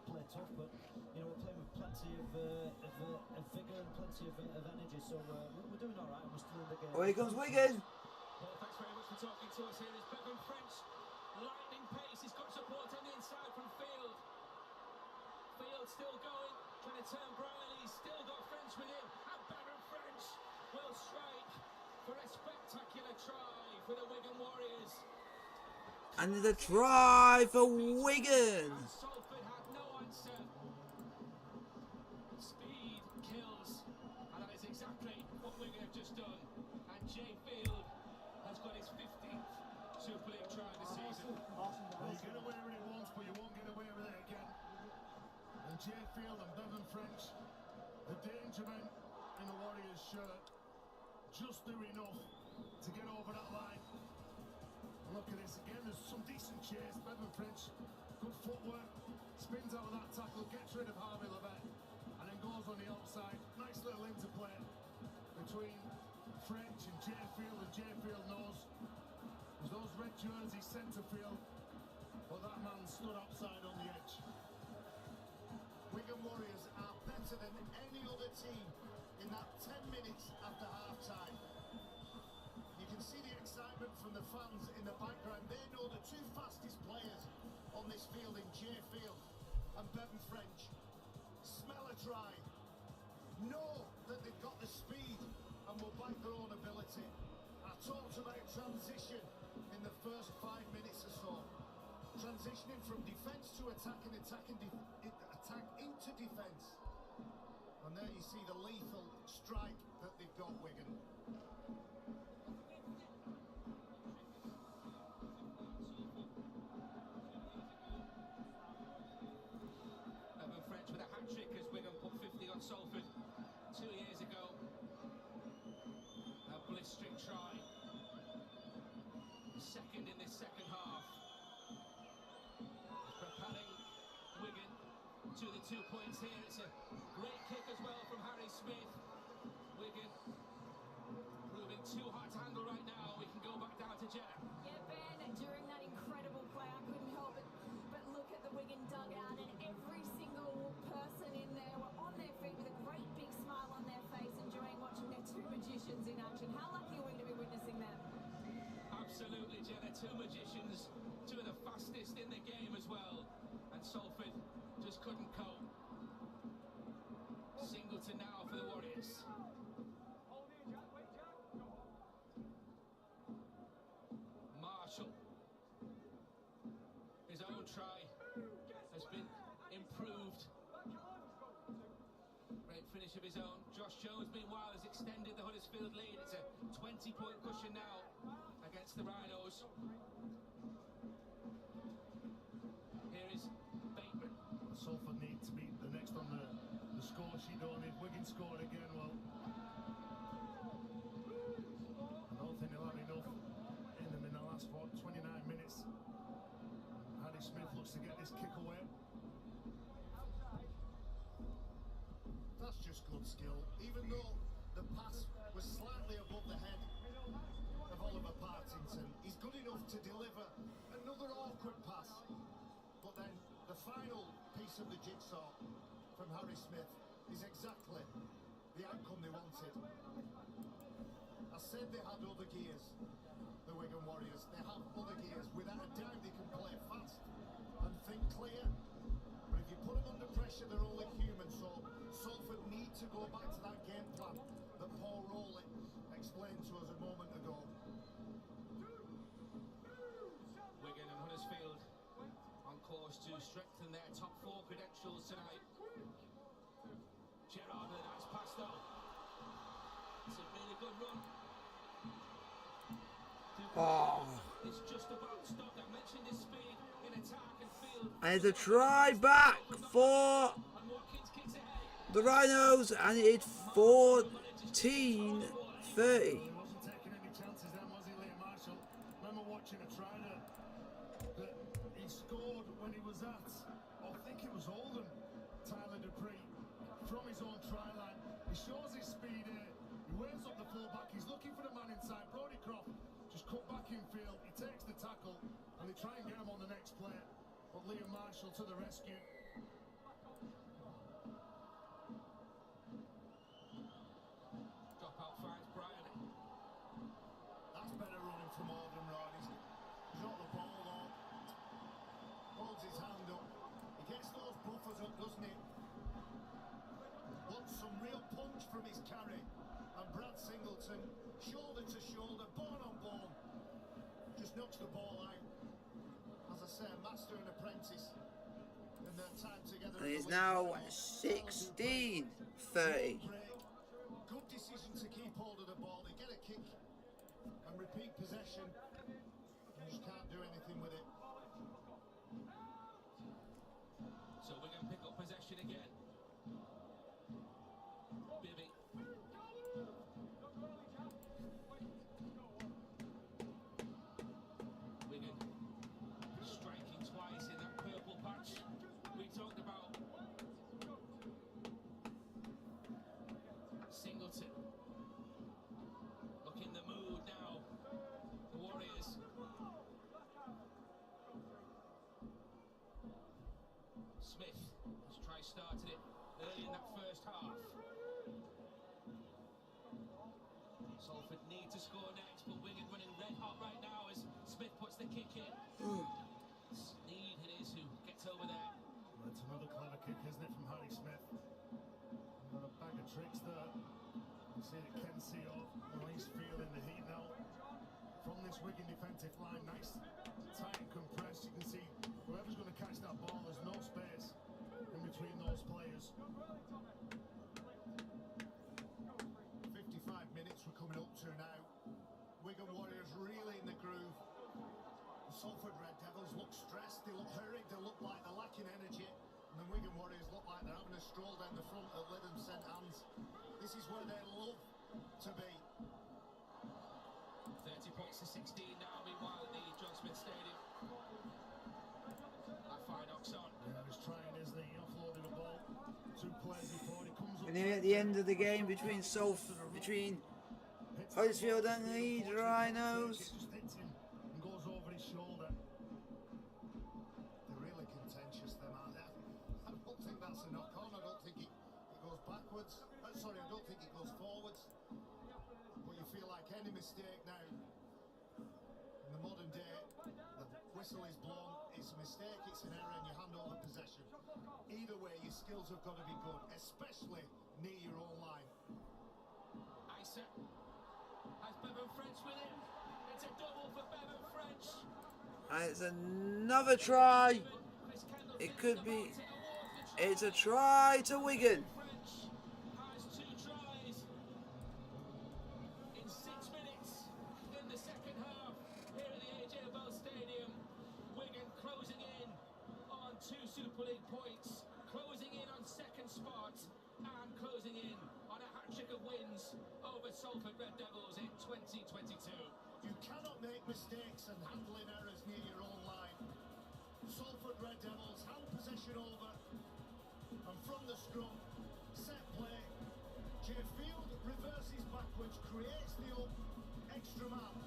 play tough, but you know, we're playing with plenty of vigour and plenty of energy, so we're doing alright, and we're still in the game. Oh, here comes Wigan. Well, thanks very much for talking to us here. There's Bevan French, lightning pace. He's got support on the inside from Field. Field still going, trying to turn Bryan. He's still got French with him. And Bevan French will strike for a spectacular try for the Wigan Warriors. And the try for Wigan. And Salford had no answer. Speed kills, and that is exactly what Wigan have just done. And Jay Field has got his 15th Super League try this season. Well, you get away with it once, but you won't get away with it again. And Jay Field and Bevan French, the danger men in the Warriors shirt, just do enough to get over that line. And look at this again, there's some decent chase. Bevan French, good footwork, spins out of that tackle, gets rid of Harvey Levett, and then goes on the outside. Nice little interplay between French and Jay Field, and Jay Field knows there's those red jerseys centre field, but that man stood outside on the edge. Wigan Warriors are better than any other team in that 10 minutes after half-time. You can see the excitement from the fans in the background. They know the 2 fastest players on this field in Jay Field and Bevan French. Smell a try. Know that they've got the speed and will back their own ability. I talked about transition in the first 5 minutes or so. Transitioning from defence to attack and attack into defence. And And there you see the lethal strike that they've got, Wigan. Evan French with a hat-trick as Wigan put 50 on Salford 2 years ago. A blistering try. Second in this second half. Propelling Wigan to the 2 points here. It's a great kick as well from Harry Smith. Wigan proving too hard to handle right now. We can go back down to Jenna. Yeah, Ben, during that incredible play, I couldn't help it but look at the Wigan dugout, and every single person in there were on their feet with a great big smile on their face, enjoying watching their two magicians in action. How lucky are we to be witnessing them? Absolutely, Jenna. Two magicians, two of the fastest in the game as well. And Salford just couldn't cope. Singleton now for the Warriors. Marshall. His own try has been improved. Great finish of his own. Josh Jones, meanwhile, has extended the Huddersfield lead. It's a 20-point cushion now against the Rhinos. Here is Bateman. Salford need to beat the next on the score sheet, don't they? Wigan scored again, well, I don't think they'll have enough in them in the last, 29 minutes. Harry Smith looks to get this kick away. That's just good skill, even though the pass was slightly above the head of Oliver Partington. He's good enough to deliver another awkward pass, but then the final piece of the jigsaw from Harry Smith is exactly the outcome they wanted. I said they had other gears, the Wigan Warriors. They have other gears. Without a doubt they can play fast and think clear, but if you put them under pressure, they're only human. So Salford need to go back to that game plan that Paul Rowley explained to us a moment ago. Wigan and Huddersfield on course to strengthen their top 4 credentials tonight. Gerrard with a nice pass though. It's a really good run. Oh. It's just about stopped. I mentioned his speed in attack and field. And it's a try back for the Rhinos, and it's 14-30. He wasn't taking any chances then, was he, Liam Marshall? Remember watching a try that he scored when he was at, I think it was Oldham, Tyler Dupree, from his own try line. He shows his speed here, he waves up the full-back, he's looking for the man inside. Brodie Croft just cut back in field, he takes the tackle, and they try and get him on the next play. But Liam Marshall to the rescue. Dropout finds Brian. That's better running from Oldham, Rod. He's got the ball though. Holds his hand up. He gets those buffers up, doesn't he? Wants some real punch from his carry. And Brad Singleton, shoulder to shoulder, bone on bone, just knocks the ball out. As I say, master and apprentice in their time together. And it's now 16-30. Good decision to keep hold of the ball. They get a kick and repeat possession. You just can't do anything with it. So we're going to pick up possession again. Bibby. Wigan striking twice in that purple patch we talked about. Singleton. Look in the mood now. The Warriors. Smith has started it early in that first half. Salford need to score next, but Wigan running red hot right now as Smith puts the kick in. Sneed it is who gets over there. Well, it's another clever kick, isn't it, from Harry Smith? Got a bag of tricks there. You see that Kensio, he's feeling the heat now. From this Wigan defensive line, nice, tight and compressed. You can see whoever's going to catch that ball, there's no space in between those players. pressure now. Wigan Warriors really in the groove. The Salford Red Devils look stressed, they look hurried, they look like they're lacking energy. And the Wigan Warriors look like they're having a stroll down the front at Lytham St Anne's. This is where they love to be. 30 points to 16 now, meanwhile at the John Smith Stadium. Lafayette on. Yeah, he's trying, isn't he? He offloaded the ball. 2 plays before he comes up. And here at the end of the game between Huddersfield and Leeds Rhinos. It just hits him and goes over his shoulder. They're really contentious, them, aren't they? I don't think that's a knock on. I don't think it goes backwards. Sorry, I don't think it goes forwards. But you feel like any mistake now, in the modern day, the whistle is blown, it's a mistake, it's an error, and you hand over possession. Either way, your skills have got to be good, especially near your own line. Isa has Bevan French with him. It's a double for Bevan French. And it's another try. It could be. It's a try to Wigan. French has 2 tries in 6 minutes in the second half here at the AJ Bell Stadium. Wigan closing in on 2 Super League points, closing in on second spot, and closing in on a hat-trick of wins over Salford Red Devils in 2022. You cannot make mistakes and handling errors near your own line. Salford Red Devils hand possession over, and from the scrum, set play, Jamwinga reverses backwards, creates the up, extra man,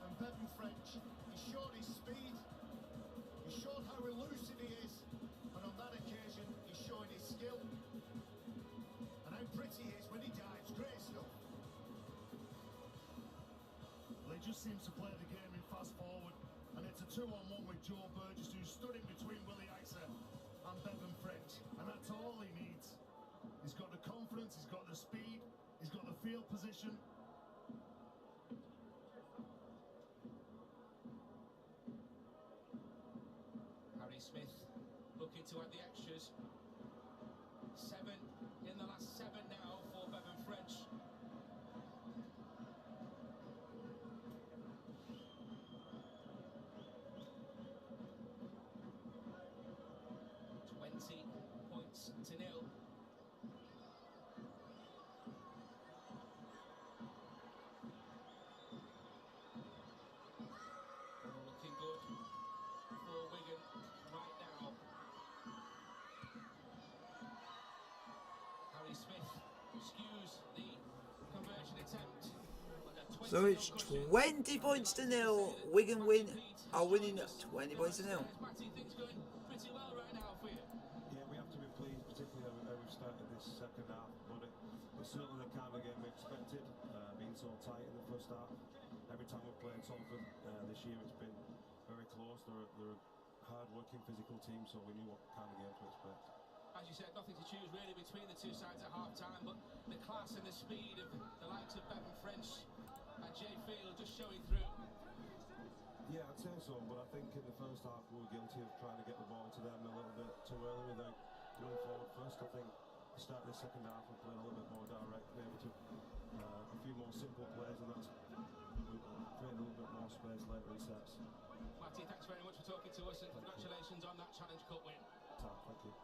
and Bevan French, he showed his speed, he showed how elusive he is, and on that occasion, he's showing his skill, and how pretty he is when he dives. Great stuff. Well, he just seems to play the game in fast forward, and it's a 2-on-1 with Joe Burgess, who stood in between Willie Isa and Bevan French, and that's all he needs. He's got the confidence, he's got the speed, he's got the field position. Harry Smith looking to add the extras. 7 in the last 7 now for Bevan French. Points to 0. Looking good for Wigan right now. Harry Smith skews the conversion attempt. So it's 20 points to 0. Wigan are winning 20 points to 0. Matty, things going pretty well right now for you. Yeah, we have to be pleased, particularly how we've started this second half, but it's certainly the kind of game we expected, being so tight in the first half. Every time we've played Salford this year, it's been very close. They're a hard-working physical team, so we knew what kind of game to expect. As you said, nothing to choose really between the 2 sides at half-time, but the class and the speed of the likes of Bevan French and Jay Field just showing through. Yeah, I'd say so, but I think in the first half we were guilty of trying to get the ball to them a little bit too early without going forward first. I think the start of the second half we played a little bit more direct, maybe took a few more simple plays, and that's created a little bit more space later in sets. Matty, thanks very much for talking to us, and congratulations on that Challenge Cup win. Thank you.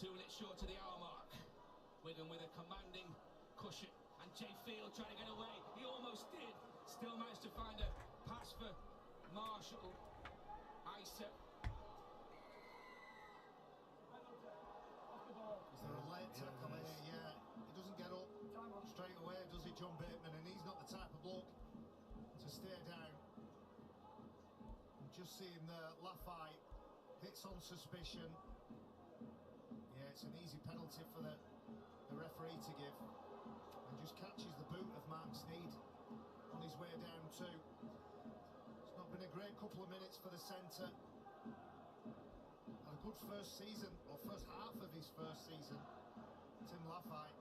2 minutes short of the hour mark. Wigan with a commanding cushion, and Jay Field trying to get away. He almost did. Still managed to find a pass for Marshall. Isa. Is there a late tackle here? Yeah. He doesn't get up straight away, does he, John Bateman? And he's not the type of bloke to stay down. I'm just seeing the Lafayette hits on suspicion. Yeah, it's an easy penalty for the referee to give. And just catches the boot of Mark Sneed on his way down too. It's not been a great couple of minutes for the centre. Had a good first season, or first half of his first season, Tim Lafayette.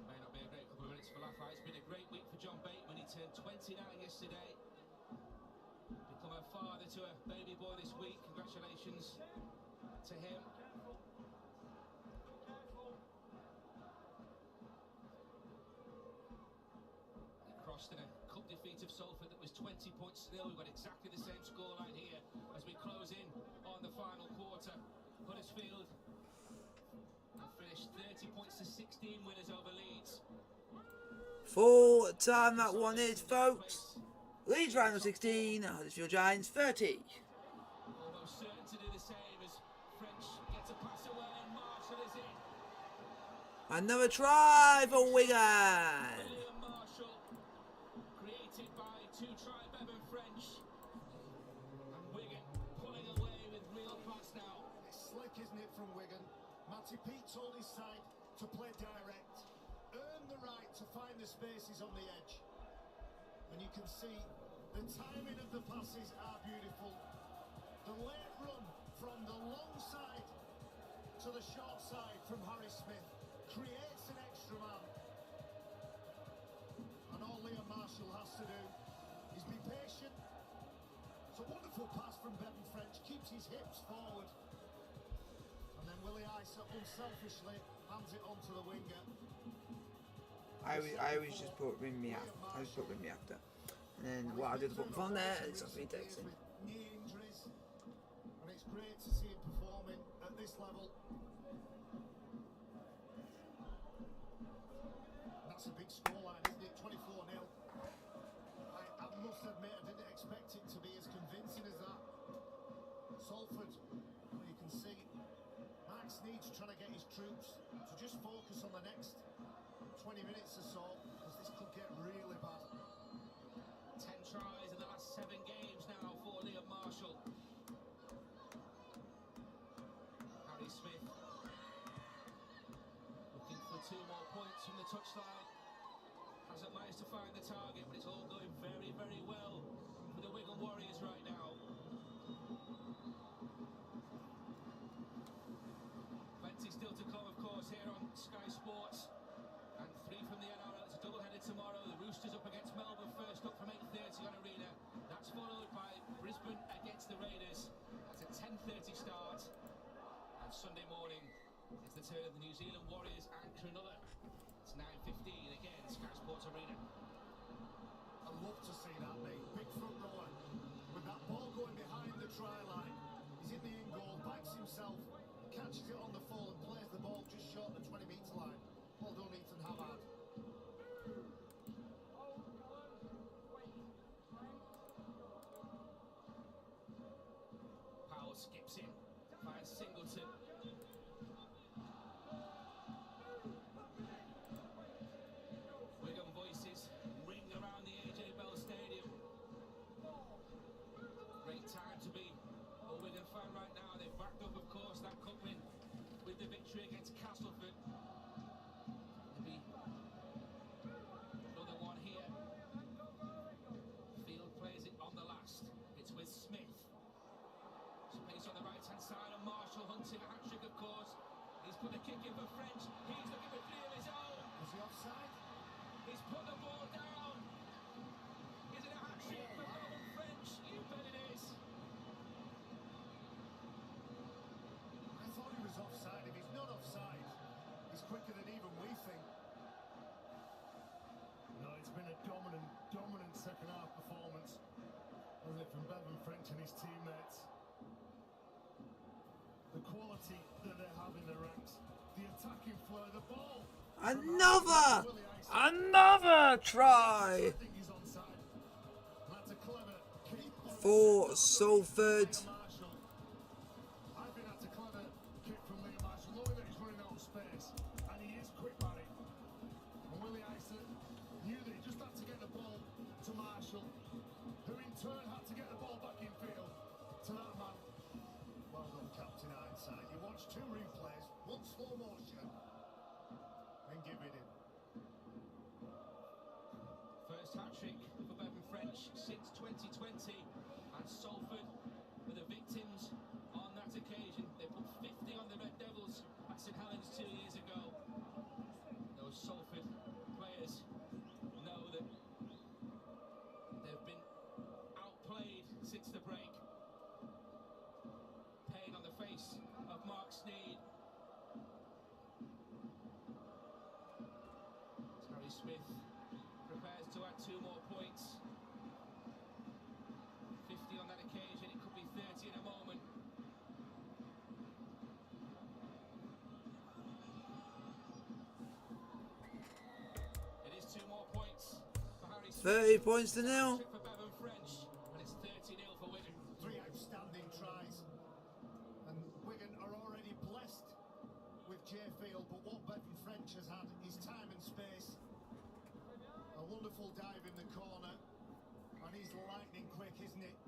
May not be a great couple of minutes for Lafayette. It's been a great week for John Bateman. He turned 29 yesterday. Become a father to a baby boy this week. Congratulations to him. frost in a cup defeat of Salford that was 20 points to 0. We've got exactly the same scoreline here as we close in on the final quarter. Huddersfield have finished 30 points to 16 winners over Leeds. Full time that one is, folks. Leeds Rhinos 16, Huddersfield Giants 30. Almost certain to do the same as French gets a pass away and Marshall is in. Another try for Wigan. William Marshall, created by two-try Bevan French. And Wigan pulling away with real class now. It's slick, isn't it, from Wigan? Matty Pete told his side to play direct, earn the right to find the spaces on the edge. And you can see the timing of the passes are beautiful. The late run from the long side to the short side from Harry Smith creates an extra man. And all Liam Marshall has to do is be patient. It's a wonderful pass from Bevan French, keeps his hips forward. And then Willie Isa unselfishly hands it on to the winger. I always just put ring me after. I just put ring me after. And then what I do to put my phone there, it's just me texting. Knee injuries, and it's great to see him performing at this level. And that's a big scoreline, isn't it? 24-0. I must admit, I didn't expect it to be as convincing as that. Salford, well, you can see Mark Sneed's trying to get his troops to just focus on the next 20 minutes or so, because this could get really bad. 10 tries in the last 7 games now for Liam Marshall. Harry Smith looking for 2 more points from the touchline. Hasn't managed to find the target, but it's all going very, very well for the Wigan Warriors right now. Plenty still to come, of course, here on Sky Sports. And 3 from the NRL. It's a double-headed tomorrow. The Roosters up against Melbourne first up from 8:30 on Arena. That's followed by Brisbane against the Raiders. That's a 10:30 start. And Sunday morning, it's the turn of the New Zealand Warriors and Cronulla. It's 9:15 again, Sky Sports Arena. I love to see that, mate. Big front rower with that ball going behind the try line. He's in the in goal, backs himself, catches it on the full and plays the ball just short of the 20-metre line. Well done, Ethan Havard. Powell skips in, finds Singleton. Wigan voices ring around the AJ Bell Stadium. Great time to be a Wigan fan right now. They've backed up, of course, that cup win with the victory against Castleford. Maybe another one here. Field plays it on the last. It's with Smith. Space on the right-hand side, and Marshall hunting a hat-trick, of course. He's put the kick in for French. He's looking for 3 of his own. Is he offside? He's put the ball down. Is it a hat-trick for Bevan French? You bet it is. I thought he was offside. If he's not offside, he's quicker than even we think. No, it's been a dominant second-half performance, hasn't it, from Bevan French and his teammates. The quality that they have in the ranks, the attacking flow, the ball. Another try for Salford. I think that's a clever kick from Liam Marshall, knowing that he's running out of space, and he is quick, Barry. And Willie Isa knew that he just had to get the ball to Marshall, who in turn had to get the ball back in field to that man. Well done, Captain Ironside. You watch 2 replays, 1 slow motion, and give it in. First hat-trick for Bevan French since 2020, and Salford were the victims on that occasion. They put 50 on the Red Devils at St Helens 2 years ago. Those Salford players know that they've been outplayed since the break. Pain on the face of Mark Sneed. Harry Smith prepares to add 2 more 30 points to nil. For Bevan French, and it's 30-0 for Wigan. 3 outstanding tries. And Wigan are already blessed with Field, but what Bevan French has had is time and space. A wonderful dive in the corner, and he's lightning quick, isn't it?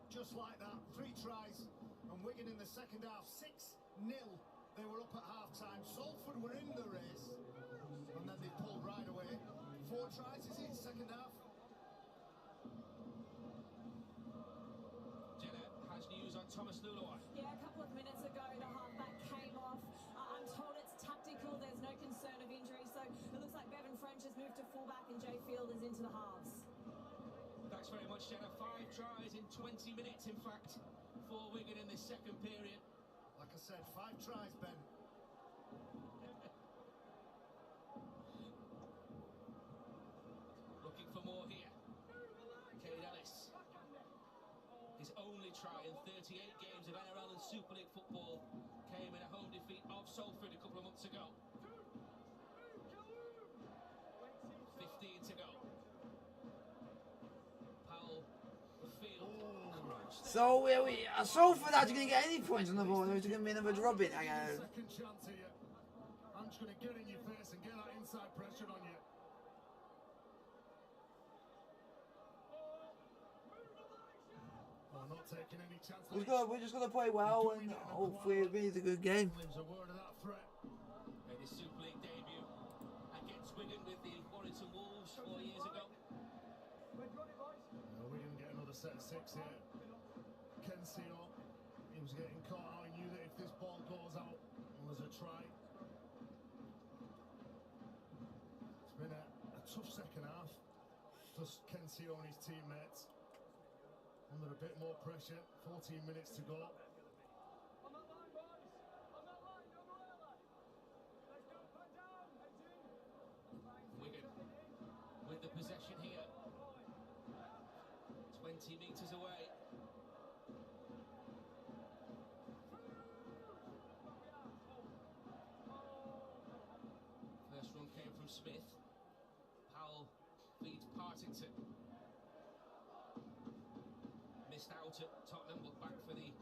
Just like that, 3 tries, and Wigan in the second half, 6-0. They were up at half-time. Salford were in the race, and then they pulled right away. 4 tries, is it, second half? Jenna has news on Thomas Lulua. Yeah, a couple of minutes ago, the halfback came off. I'm told it's tactical. There's no concern of injury, so it looks like Bevan French has moved to fullback and Field is into the halves. Thanks very much, Jenna. 5 tries in 20 minutes, in fact, for Wigan in this second period. Like I said, 5 tries, Ben. Looking for more here. Cade Ellis. His only try in 38 games of NRL and Super League football came in a home defeat of Salford a couple of months ago. 15 to go. Powell, the field. So Salford actually going to get any points on the board, or is it going to be another drop-in? Second chance here. I'm just going to get in your face and get that inside pressure on you. Oh, not taking any chances. We're just going to play well, and hopefully it be a good game. Leaves a word of that threat. Made his Super League debut against Wigan with the Warrington Wolves 4 years ago. Wigan get another set of 6 here. Kensio, he was getting caught out. He knew that if this ball goes out, well, there's a try. It's been a tough second half. Just Kensio and his teammates under a bit more pressure. 14 minutes to go. Wigan with the possession here. 20 metres away. First run came from Smith. Powell feeds Partington. Missed out at Tottenham, but back for the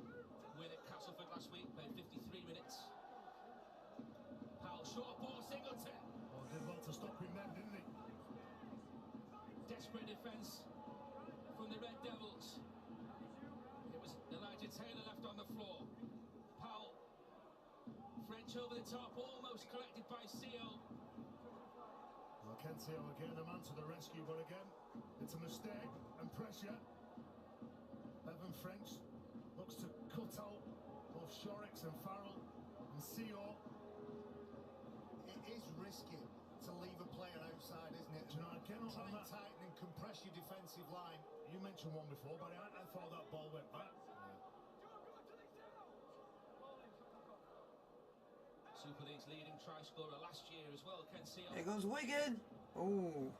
win at Castleford last week. Played 53 minutes. Powell short ball, Singleton. Well, did well to stop him then, didn't he? Desperate defence from the Red Devils. It was Elijah Taylor left on the floor. Powell. French over the top, almost collected by Seal. Well, Kensio again, a man to the rescue, but again, it's a mistake and pressure. Bevan French looks to cut out both Shorrocks and Farrell and Seal. It is risky to leave a player outside, isn't it? Do you know, again, try and tighten and compress your defensive line. You mentioned one before, but I thought that ball went back. Super League's leading try scorer last year as well, Ken Seal. Here comes Wigan. Oh.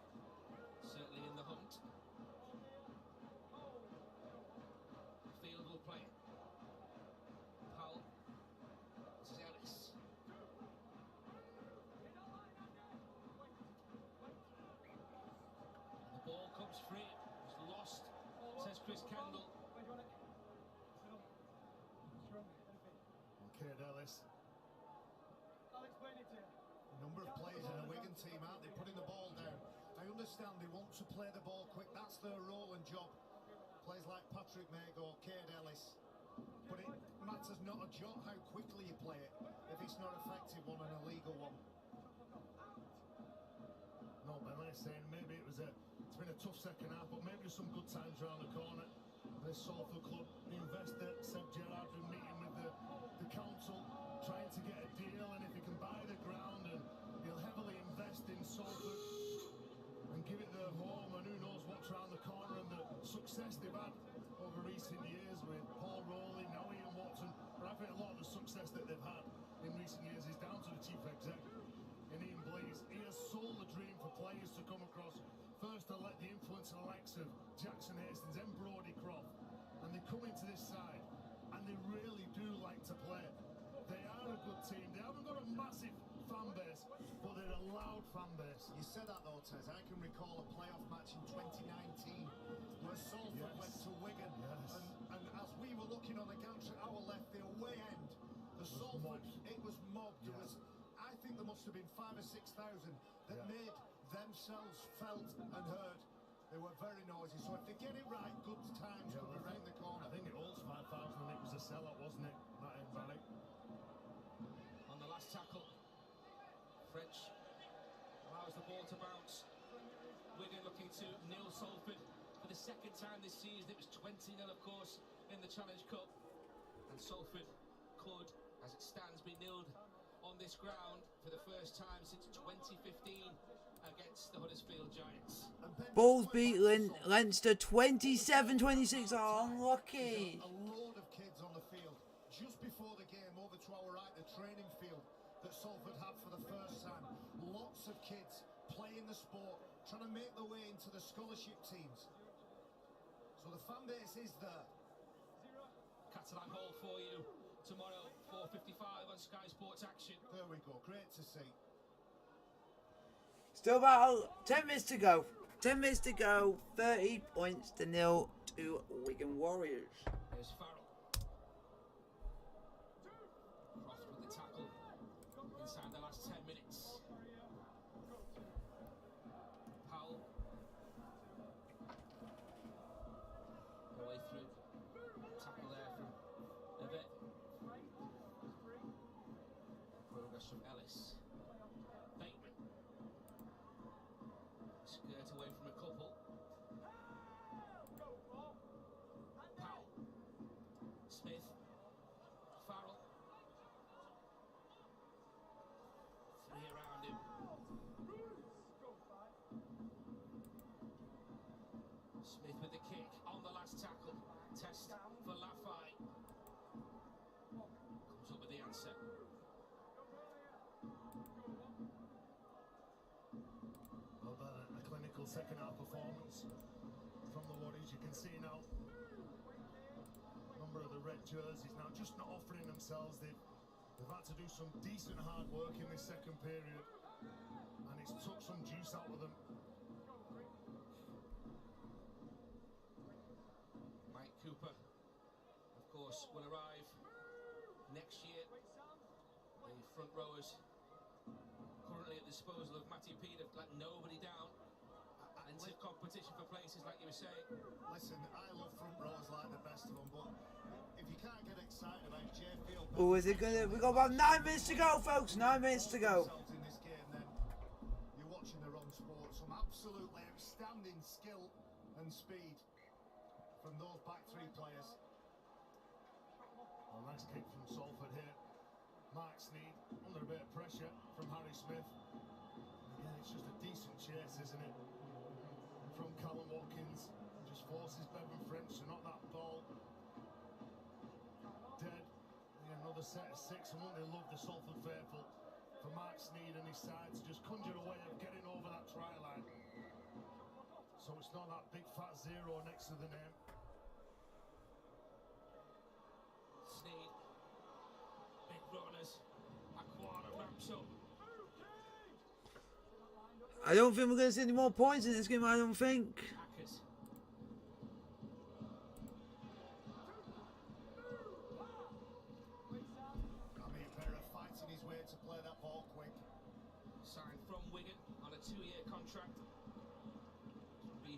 Certainly in the hunt. Field will play it. Powell. This is Ellis. And the ball comes free. It's lost, says Chris Kendall. Okay, Ellis. A number of players in the Wigan team, aren't they, putting the ball down? I understand they want to play the ball quick, that's their role and job. Players like Patrick Mago, Cade Ellis. But it matters not a jot how quickly you play it, if it's not effective one and a legal one. No, but I'm saying maybe it's been a tough second half, but maybe some good times around the corner. This Salford club, the investor, Seb Gerrard, been meeting with the council, trying to get a deal, and if he can buy the ground, and he'll heavily invest in Salford and give it their home, and who knows what's around the corner, and the success they've had over recent years with Paul Rowley, now Ian Watson. But I think a lot of the success that they've had in recent years is down to the chief exec in Ian Blease. He has sold the dream for players to come across. First to let the influence of the likes of Jackson Hastings and Brodie Croft, and they come into this side and they really do like to play. They are a good team. They haven't got a massive fan fan base, but they're a loud fan base. You said that though, Tez. I can recall a playoff match in 2019 where Salford went to Wigan, and as we were looking on the gantry at our left, the away end, the Salford, it was mobbed. There was, I think there must have been 5,000 or 6,000 that made themselves felt and heard. They were very noisy, so if they get it right, good times could be round the corner. I think it holds 5,000 and it was a sellout, wasn't it? That end, Barry. On the last tackle, French allows the ball to bounce. Wigan looking to nil Salford for the second time this season. It was 20-0, of course, in the Challenge Cup. And Salford could, as it stands, be nilled on this ground for the first time since 2015 against the Huddersfield Giants. Bulls beat Leinster 27-26. Oh, unlucky. A load of kids on the field. Just before the game, over to our right, the training field that Salford had for the first time. Lots of kids playing the sport, trying to make their way into the scholarship teams. So the fan base is there. Catalan Hall for you tomorrow, 4:55 on Sky Sports Action. There we go, great to see. Still about 10 minutes to go. 10 minutes to go. 30 points to 0 to Wigan Warriors. There's Farrell. Croft with the tackle inside the last 10 minutes. Powell. The way through. Tackle there from Levet. Progress from Ellis. Bateman. Skirt away from a couple. Powell. Smith. Farrell. Three around him. Smith with the kick on the last tackle. Test for Lafay. Comes up with the answer. Well, a clinical second half performance from the Warriors. You can see now a number of the red jerseys now just not offering themselves. They've had to do some decent hard work in this second period, and it's took some juice out of them. Mike Cooper, of course, will arrive next year. The front rowers currently at the disposal of Matty Peet have let nobody down. Plenty of competition for places, like you were saying. Listen, I love front rowers like the best of them, but if you can't get excited about J-Field... Oh, is it gonna? We got about 9 minutes to go, folks. 9 minutes to go. ...in this game, then you're watching the wrong sport. Some absolutely outstanding skill and speed from those back three players. Well, nice kick from Salford here. Mark Sneed under a bit of pressure from Harry Smith. Again, it's just a decent chase, isn't it? From Callum Watkins, just forces Bevan French to knock that ball dead. Another set of six, and won't they love the Salford faithful for Mark Sneed and his side to just conjure a way of getting over that try line. So it's not that big fat zero next to the name. Sneed, big runners, Aquana ramps up. I don't think we're going to see any more points in this game, I don't think. Hackers. Amir Perra fighting his way to play that ball quick. Signed from Wigan on a 2-year contract. It will be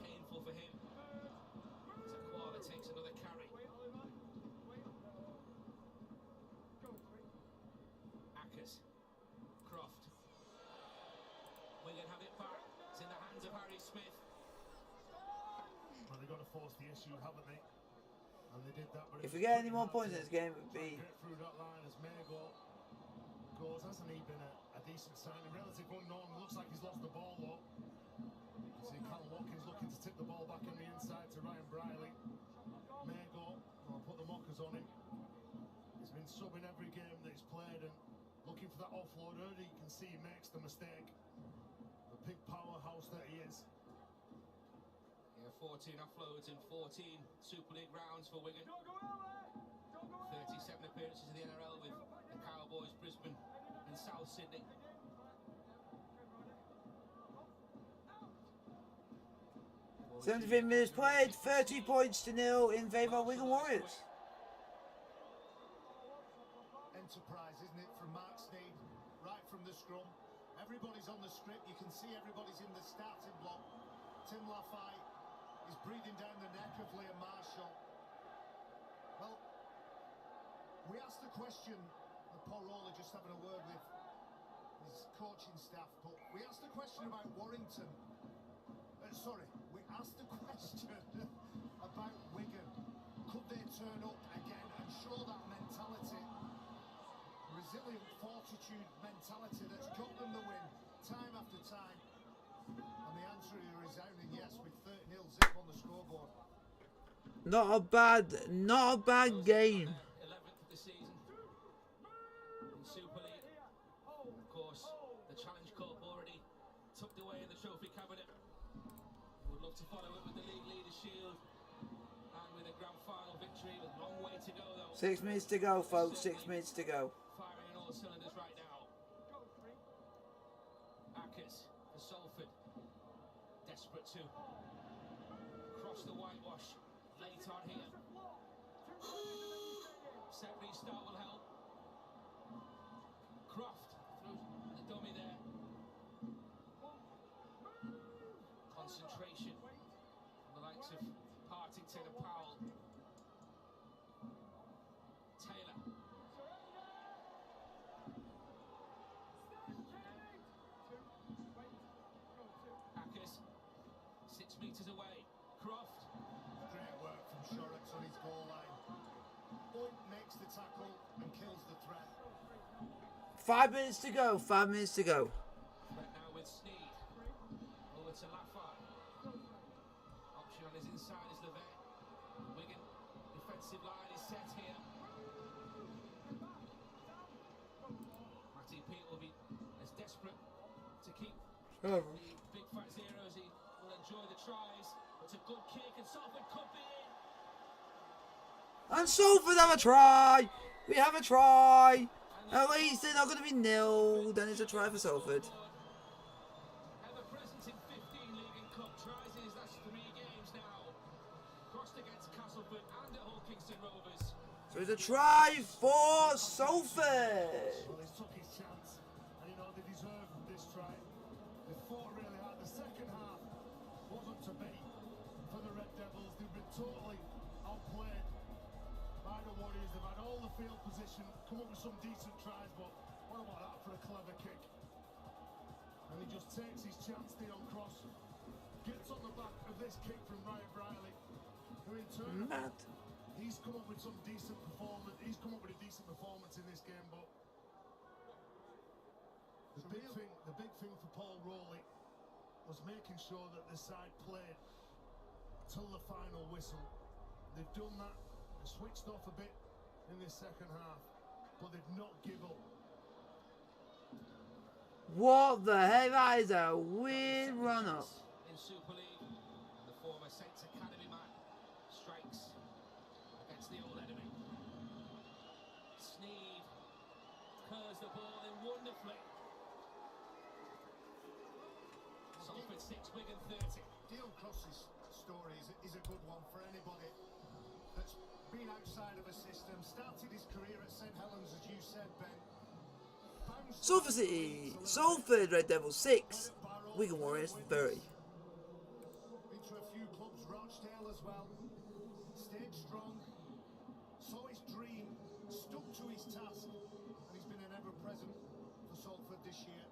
painful for him. As Aquana takes another carry. Hackers. Croft. Wigan have it back. It's in the hands of Harry Smith. Well, they've got to force the issue, haven't they? And they did that. But If we get any more points in this game, it would be... Get through that line as Maygo goes. Hasn't he been a decent signing? Relative unknown. Looks like he's lost the ball, though. You can see Callum Watkins looking to tip the ball back on the inside to Ryan Briley. Maygo, well, put the mockers on him. He's been subbing every game that he's played and looking for that offload early. You can see he makes the mistake. The big powerhouse that he is. Yeah, 14 offloads and 14 Super League rounds for Wigan. 37 appearances in the NRL with the Cowboys, Brisbane and South Sydney. 75 minutes played, 30 points to 0 in favour of Wigan Warriors. Enterprise, isn't it, from Mark Sneed, right from the scrum. Everybody's on the script, you can see everybody's in the starting block. Tim Laffey is breathing down the neck of Liam Marshall. Well, we asked the question of Paul Rowley, just having a word with his coaching staff, but we asked the question about Warrington. We asked the question about Wigan. Could they turn up again and show that mentality, resilient fortitude mentality that's got them the win time after time? And the answer is a resounding yes, with 30-0 zip on the scoreboard. Not a bad game. 11th of the season in Super League. Of course, the Challenge Cup already tucked away in the trophy cabinet. Would love to follow it with the League Leaders Shield and with a grand final victory. With a long way to go though. 6 minutes to go, folks. 6 minutes to go. Firing on all cylinders right now. Ackers for Salford. Desperate to cross the whitewash. Late on here. Set restart will help. Croft through the dummy there. Concentration from the likes of Partington and Powell. Taylor. Ackers 6 metres away. Croft. Great work from Shorrock on his goal line. Boyd makes the tackle and kills the threat. 5 minutes to go. 5 minutes to go. Threat now with Sneed. Over to Laffey. Option on his inside is Levert. Wigan defensive line is set here. Matty Pete will be as desperate to keep the big fat zeros. He will enjoy the tries. It's a good kick and Salford could be in. And Salford have a try. We have a try. At least they're not going to be nil. Then it's a try for Salford. Ever present in 15 League and Cup tries in his last 3 games now. Crossed against Castleford and at Hull Kingston Rovers. So it's a try for Salford. Well, he's took his chance, and you know they deserved this try. They fought really hard. The second half wasn't to be for the Red Devils. They've been totally outplayed by the Warriors. They've had all the field position, come up with some decent tries, but what about that for a clever kick? And he just takes his chance, Dion Cross. Gets on the back of this kick from Ryan Briley, who in turn, he's come up with some decent performance. He's come up with a decent performance in this game, but the big thing for Paul Rowley was making sure that the side played till the final whistle. They've done that. They switched off a bit in this second half, but they've not given up. What the heck? That is a weird run up. In Super League, and the former Saints Academy man strikes against the old enemy. Sneed curves the ball in wonderfully. Salford 6, Wigan 30. Dion Cross's story is a good one for anybody that's been outside of a system, started his career at St Helens, as you said, Ben. Salford City, Salford Red Devils 6, Wigan Warriors 30. Been to a few clubs, Rochdale as well. Stayed strong, saw his dream, stuck to his task, and he's been an ever-present for Salford this year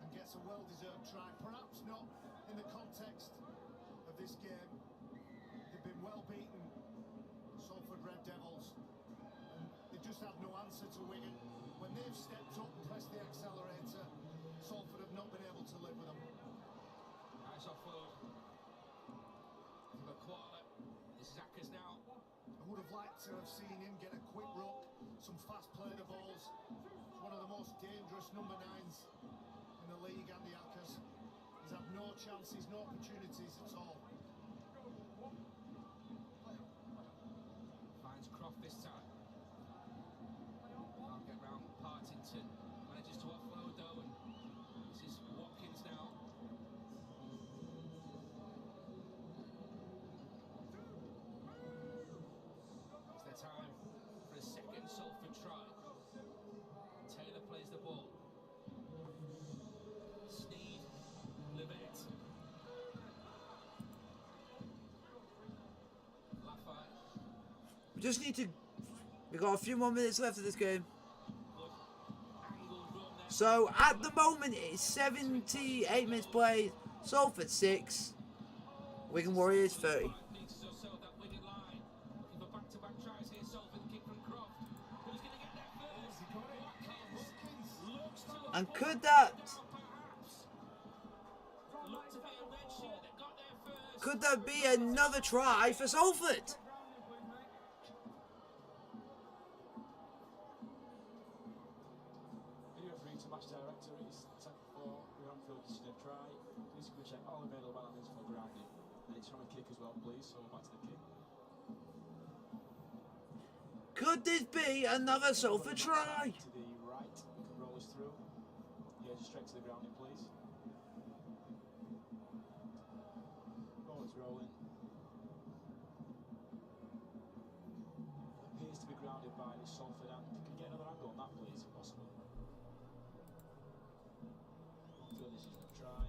and gets a well-deserved try. Perhaps not in the context of this game. They've been well beaten, Salford Red Devils, and they just have no answer to Wigan. When they've stepped up and pressed the accelerator, Salford have not been able to live with them. Nice offload from Aquala. This is Ackers now. I would have liked to have seen him get a quick ruck, some fast play the balls. He's one of the most dangerous number 9s in the league, Andy Ackers. He's had no chances, no opportunities at all. Finds Croft this time. Can't get round Partington. Manages to We just need to... We've got a few more minutes left of this game. So, at the moment, it's 78 minutes played. Salford 6. Wigan Warriors 30. And could that be another try for Salford? Video free to match director. It's 10-4. We're on field to a try. Please go check all available elements for grounding. And it's from a kick as well, please. So back to the kick. Could this be another Salford try? To the right. You can roll us through. Yeah, just straight to the grounding, please. Oh, it's rolling. Appears to be grounded by the Salford, and if you can get another angle on that, please, if possible. Feel this is a try.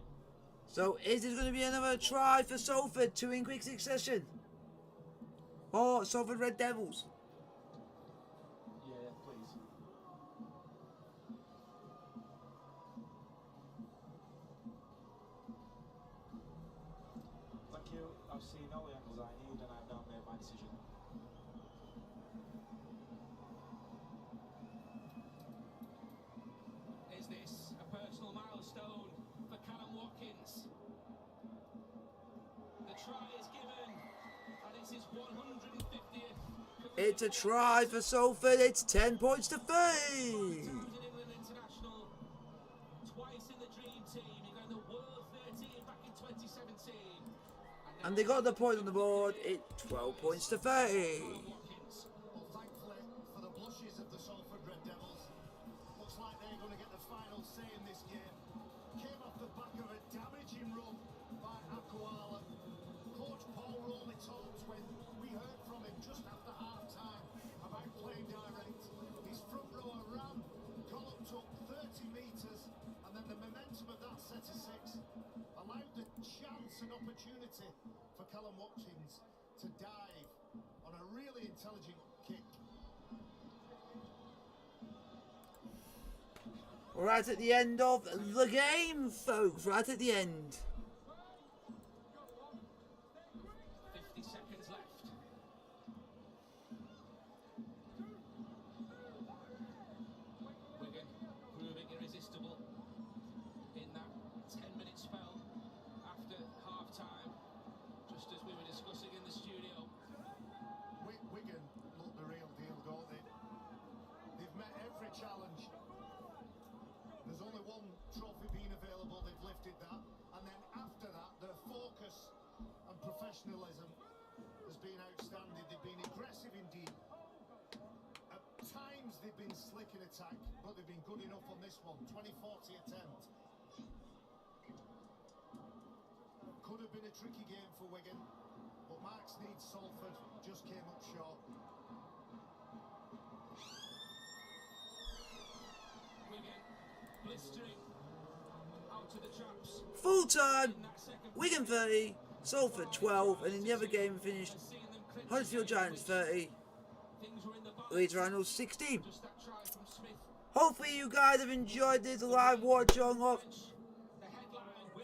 So is this going to be another try for Salford, 2 in quick succession? Or Salford Red Devils? Yeah, please. Thank you. I've seen all the angles I need, and I've now made my decision. Is this a personal milestone for Callum Watkins? The try is given, and it's his 150th. It's a try for Salford. It's 10 points to 3. England international, twice in the dream team. He got the World 13 back in 2017. And they got the point on the board. It's 12 points to 30. Well, thankfully for the blushes of the Salford Red Devils, looks like they're going to get the final say in this game. Came off the back of a damaging run by Aquala. Coach Paul Rowley talked when we heard from him just after half-time about playing direct. His front rower ran, galloped up 30 metres, and then the momentum of that set of 6 allowed the chance and opportunity for Callum Watkins to dive on a really intelligent kick. Right at the end of the game, folks. Right at the end. 50 seconds left. Wigan proving irresistible in that 10-minute spell after half-time, just as we were discussing in the studio. Wigan look the real deal, don't they? They've met every challenge. There's only one trophy being available, they've lifted that. And then after that, their focus and professionalism has been outstanding. They've been aggressive indeed. At times they've been slick in attack, but they've been good enough on this one. 20-40 attempt. Could have been a tricky game for Wigan, but Mark's needs Salford just came up short. Wigan blistering out to the traps. Full time. Wigan 30. Salford 12. And in the other game finished Huddersfield Giants 30. Leeds Rhinos 16. Hopefully you guys have enjoyed this live watch on of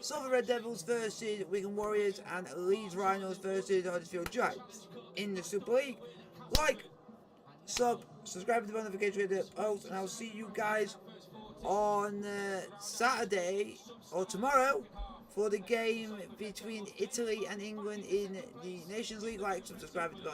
Salford Red Devils versus Wigan Warriors and Leeds Rhinos versus Huddersfield Giants in the Super League. Like, subscribe to the notification with the post, and I'll see you guys on Saturday or tomorrow for the game between Italy and England in the Nations League. Like, subscribe to the